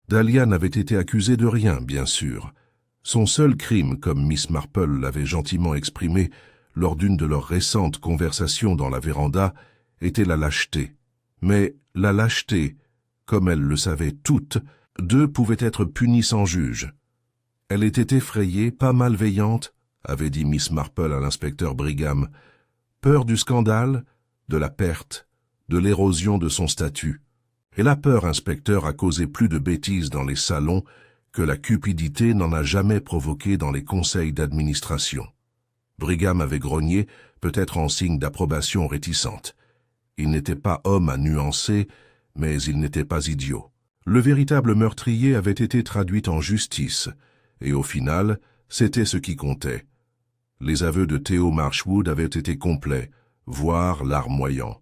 Dahlia n'avait été accusée de rien, bien sûr. Son seul crime, comme Miss Marple l'avait gentiment exprimé lors d'une de leurs récentes conversations dans la véranda, était la lâcheté. Mais la lâcheté, comme elles le savaient toutes, deux pouvaient être punies sans juge. Elle était effrayée, pas malveillante, avait dit Miss Marple à l'inspecteur Brigham. Peur du scandale, de la perte, de l'érosion de son statut. Et la peur, inspecteur, a causé plus de bêtises dans les salons que la cupidité n'en a jamais provoqué dans les conseils d'administration. Brigham avait grogné, peut-être en signe d'approbation réticente. Il n'était pas homme à nuancer, mais il n'était pas idiot. Le véritable meurtrier avait été traduit en justice, et au final, c'était ce qui comptait. Les aveux de Theo Marchwood avaient été complets, voire larmoyants.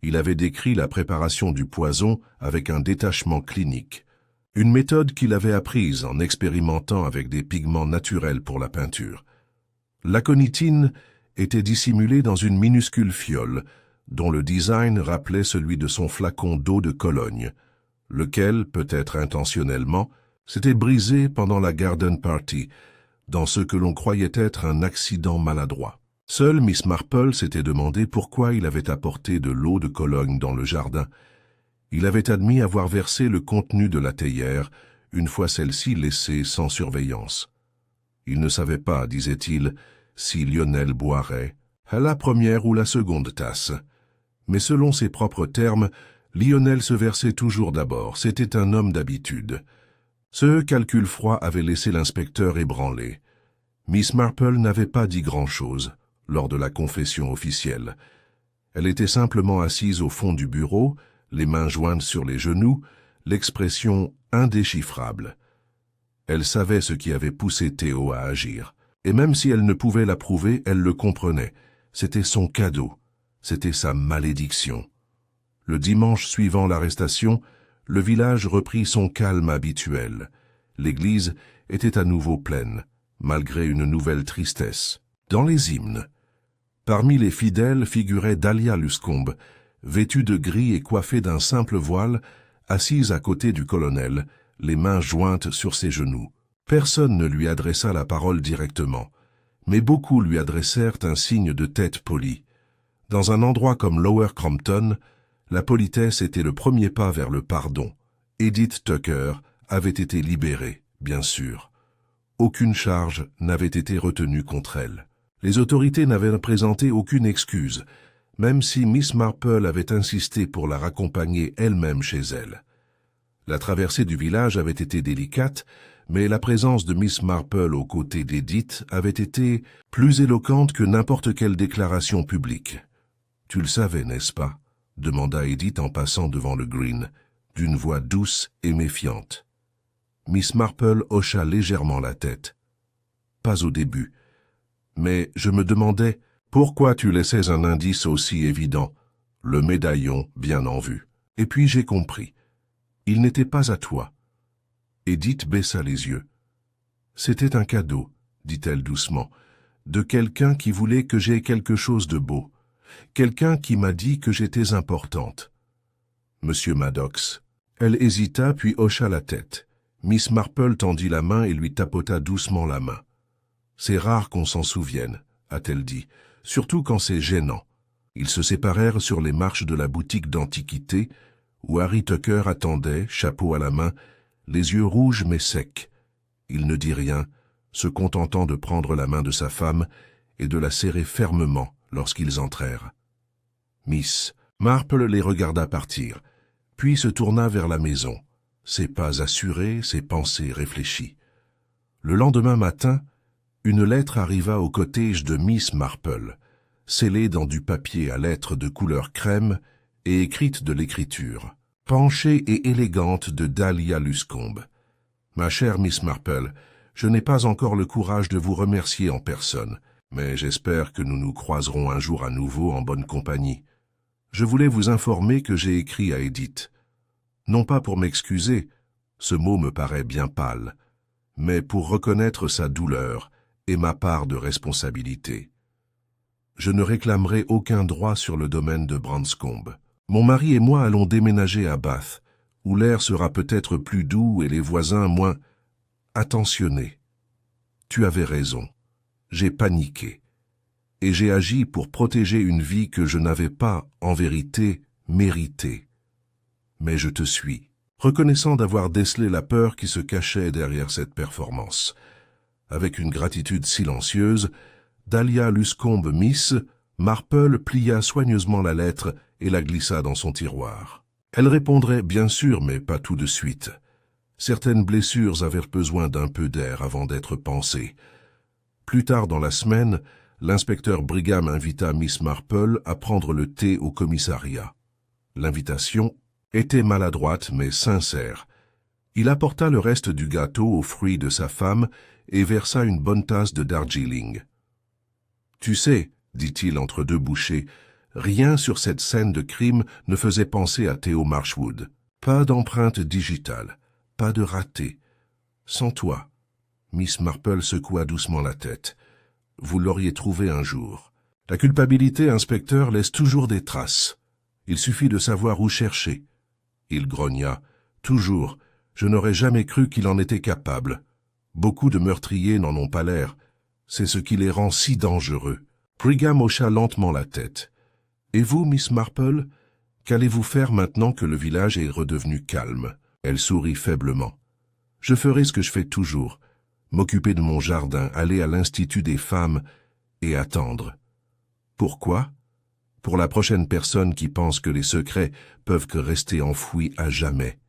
Il avait décrit la préparation du poison avec un détachement clinique, une méthode qu'il avait apprise en expérimentant avec des pigments naturels pour la peinture. L'aconitine était dissimulée dans une minuscule fiole, dont le design rappelait celui de son flacon d'eau de Cologne, lequel, peut-être intentionnellement, s'était brisé pendant la garden party, dans ce que l'on croyait être un accident maladroit. Seule Miss Marple s'était demandé pourquoi il avait apporté de l'eau de Cologne dans le jardin. Il avait admis avoir versé le contenu de la théière, une fois celle-ci laissée sans surveillance. Il ne savait pas, disait-il, si Lionel boirait à la première ou la seconde tasse. Mais selon ses propres termes, Lionel se versait toujours d'abord, c'était un homme d'habitude. Ce calcul froid avait laissé l'inspecteur ébranlé. Miss Marple n'avait pas dit grand-chose lors de la confession officielle. Elle était simplement assise au fond du bureau, les mains jointes sur les genoux, l'expression indéchiffrable. Elle savait ce qui avait poussé Théo à agir. Et même si elle ne pouvait l'approuver, elle le comprenait. C'était son cadeau. C'était sa malédiction. Le dimanche suivant l'arrestation, le village reprit son calme habituel. L'église était à nouveau pleine, malgré une nouvelle tristesse. Dans les hymnes, parmi les fidèles figurait Dahlia Luscombe, vêtue de gris et coiffée d'un simple voile, assise à côté du colonel, les mains jointes sur ses genoux. Personne ne lui adressa la parole directement, mais beaucoup lui adressèrent un signe de tête poli. Dans un endroit comme Lower Crompton, la politesse était le premier pas vers le pardon. Edith Tucker avait été libérée, bien sûr. Aucune charge n'avait été retenue contre elle. Les autorités n'avaient présenté aucune excuse, même si Miss Marple avait insisté pour la raccompagner elle-même chez elle. La traversée du village avait été délicate, mais la présence de Miss Marple aux côtés d'Edith avait été plus éloquente que n'importe quelle déclaration publique. « Tu le savais, n'est-ce pas ?» demanda Edith en passant devant le green, d'une voix douce et méfiante. Miss Marple hocha légèrement la tête. « Pas au début. Mais je me demandais pourquoi tu laissais un indice aussi évident, le médaillon bien en vue. Et puis j'ai compris. Il n'était pas à toi. » Edith baissa les yeux. « C'était un cadeau, dit-elle doucement, de quelqu'un qui voulait que j'aie quelque chose de beau. Quelqu'un qui m'a dit que j'étais importante. » Monsieur Maddox. Elle hésita puis hocha la tête. Miss Marple tendit la main et lui tapota doucement la main. « C'est rare qu'on s'en souvienne, » a-t-elle dit, « surtout quand c'est gênant. » Ils se séparèrent sur les marches de la boutique d'antiquités, où Harry Tucker attendait, chapeau à la main, les yeux rouges mais secs. Il ne dit rien, se contentant de prendre la main de sa femme et de la serrer fermement lorsqu'ils entrèrent. Miss Marple les regarda partir, puis se tourna vers la maison, ses pas assurés, ses pensées réfléchies. Le lendemain matin, une lettre arriva au cottage de Miss Marple, scellée dans du papier à lettres de couleur crème et écrite de l'écriture, penchée et élégante de Dahlia Luscombe. « Ma chère Miss Marple, je n'ai pas encore le courage de vous remercier en personne, mais j'espère que nous nous croiserons un jour à nouveau en bonne compagnie. Je voulais vous informer que j'ai écrit à Edith. Non pas pour m'excuser, ce mot me paraît bien pâle, mais pour reconnaître sa douleur et ma part de responsabilité. Je ne réclamerai aucun droit sur le domaine de Branscombe. Mon mari et moi allons déménager à Bath, où l'air sera peut-être plus doux et les voisins moins attentionnés. Tu avais raison. J'ai paniqué. Et j'ai agi pour protéger une vie que je n'avais pas, en vérité, méritée. Mais je te suis, reconnaissant d'avoir décelé la peur qui se cachait derrière cette performance. Avec une gratitude silencieuse, Dahlia Luscombe Miss Marple plia soigneusement la lettre et la glissa dans son tiroir. Elle répondrait bien sûr, mais pas tout de suite. Certaines blessures avaient besoin d'un peu d'air avant d'être pansées. Plus tard dans la semaine, l'inspecteur Brigham invita Miss Marple à prendre le thé au commissariat. L'invitation était maladroite mais sincère. Il apporta le reste du gâteau aux fruits de sa femme et versa une bonne tasse de Darjeeling. « Tu sais, dit-il entre deux bouchées, rien sur cette scène de crime ne faisait penser à Théo Marchwood. Pas d'empreinte digitale, pas de raté. Sans toi. » Miss Marple secoua doucement la tête. « Vous l'auriez trouvé un jour. La culpabilité, inspecteur, laisse toujours des traces. Il suffit de savoir où chercher. » Il grogna. « Toujours. Je n'aurais jamais cru qu'il en était capable. Beaucoup de meurtriers n'en ont pas l'air. C'est ce qui les rend si dangereux. » Brigham hocha lentement la tête. « Et vous, Miss Marple, qu'allez-vous faire maintenant que le village est redevenu calme ?» Elle sourit faiblement. « Je ferai ce que je fais toujours, m'occuper de mon jardin, aller à l'Institut des femmes et attendre. » « Pourquoi ? Pour la prochaine personne qui pense que les secrets peuvent que rester enfouis à jamais. »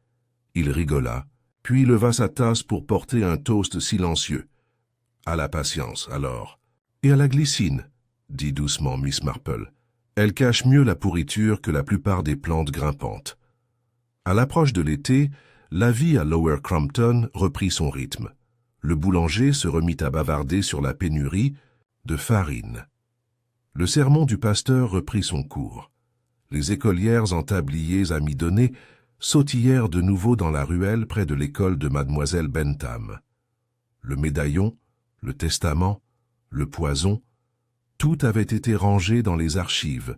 Il rigola, puis leva sa tasse pour porter un toast silencieux. « À la patience, alors. »« Et à la glycine, » dit doucement Miss Marple. « Elle cache mieux la pourriture que la plupart des plantes grimpantes. » À l'approche de l'été, la vie à Lower Crumpton reprit son rythme. Le boulanger se remit à bavarder sur la pénurie de farine. Le sermon du pasteur reprit son cours. Les écolières en tabliers amidonnés sautillèrent de nouveau dans la ruelle près de l'école de mademoiselle Bentham. Le médaillon, le testament, le poison, tout avait été rangé dans les archives,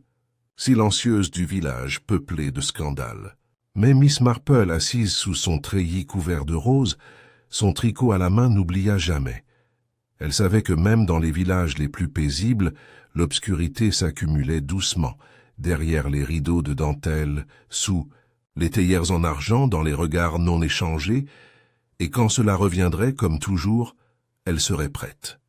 silencieuses du village peuplé de scandales. Mais Miss Marple, assise sous son treillis couvert de roses, son tricot à la main, n'oublia jamais. Elle savait que même dans les villages les plus paisibles, l'obscurité s'accumulait doucement, derrière les rideaux de dentelle, sous les théières en argent, dans les regards non échangés, et quand cela reviendrait, comme toujours, elle serait prête.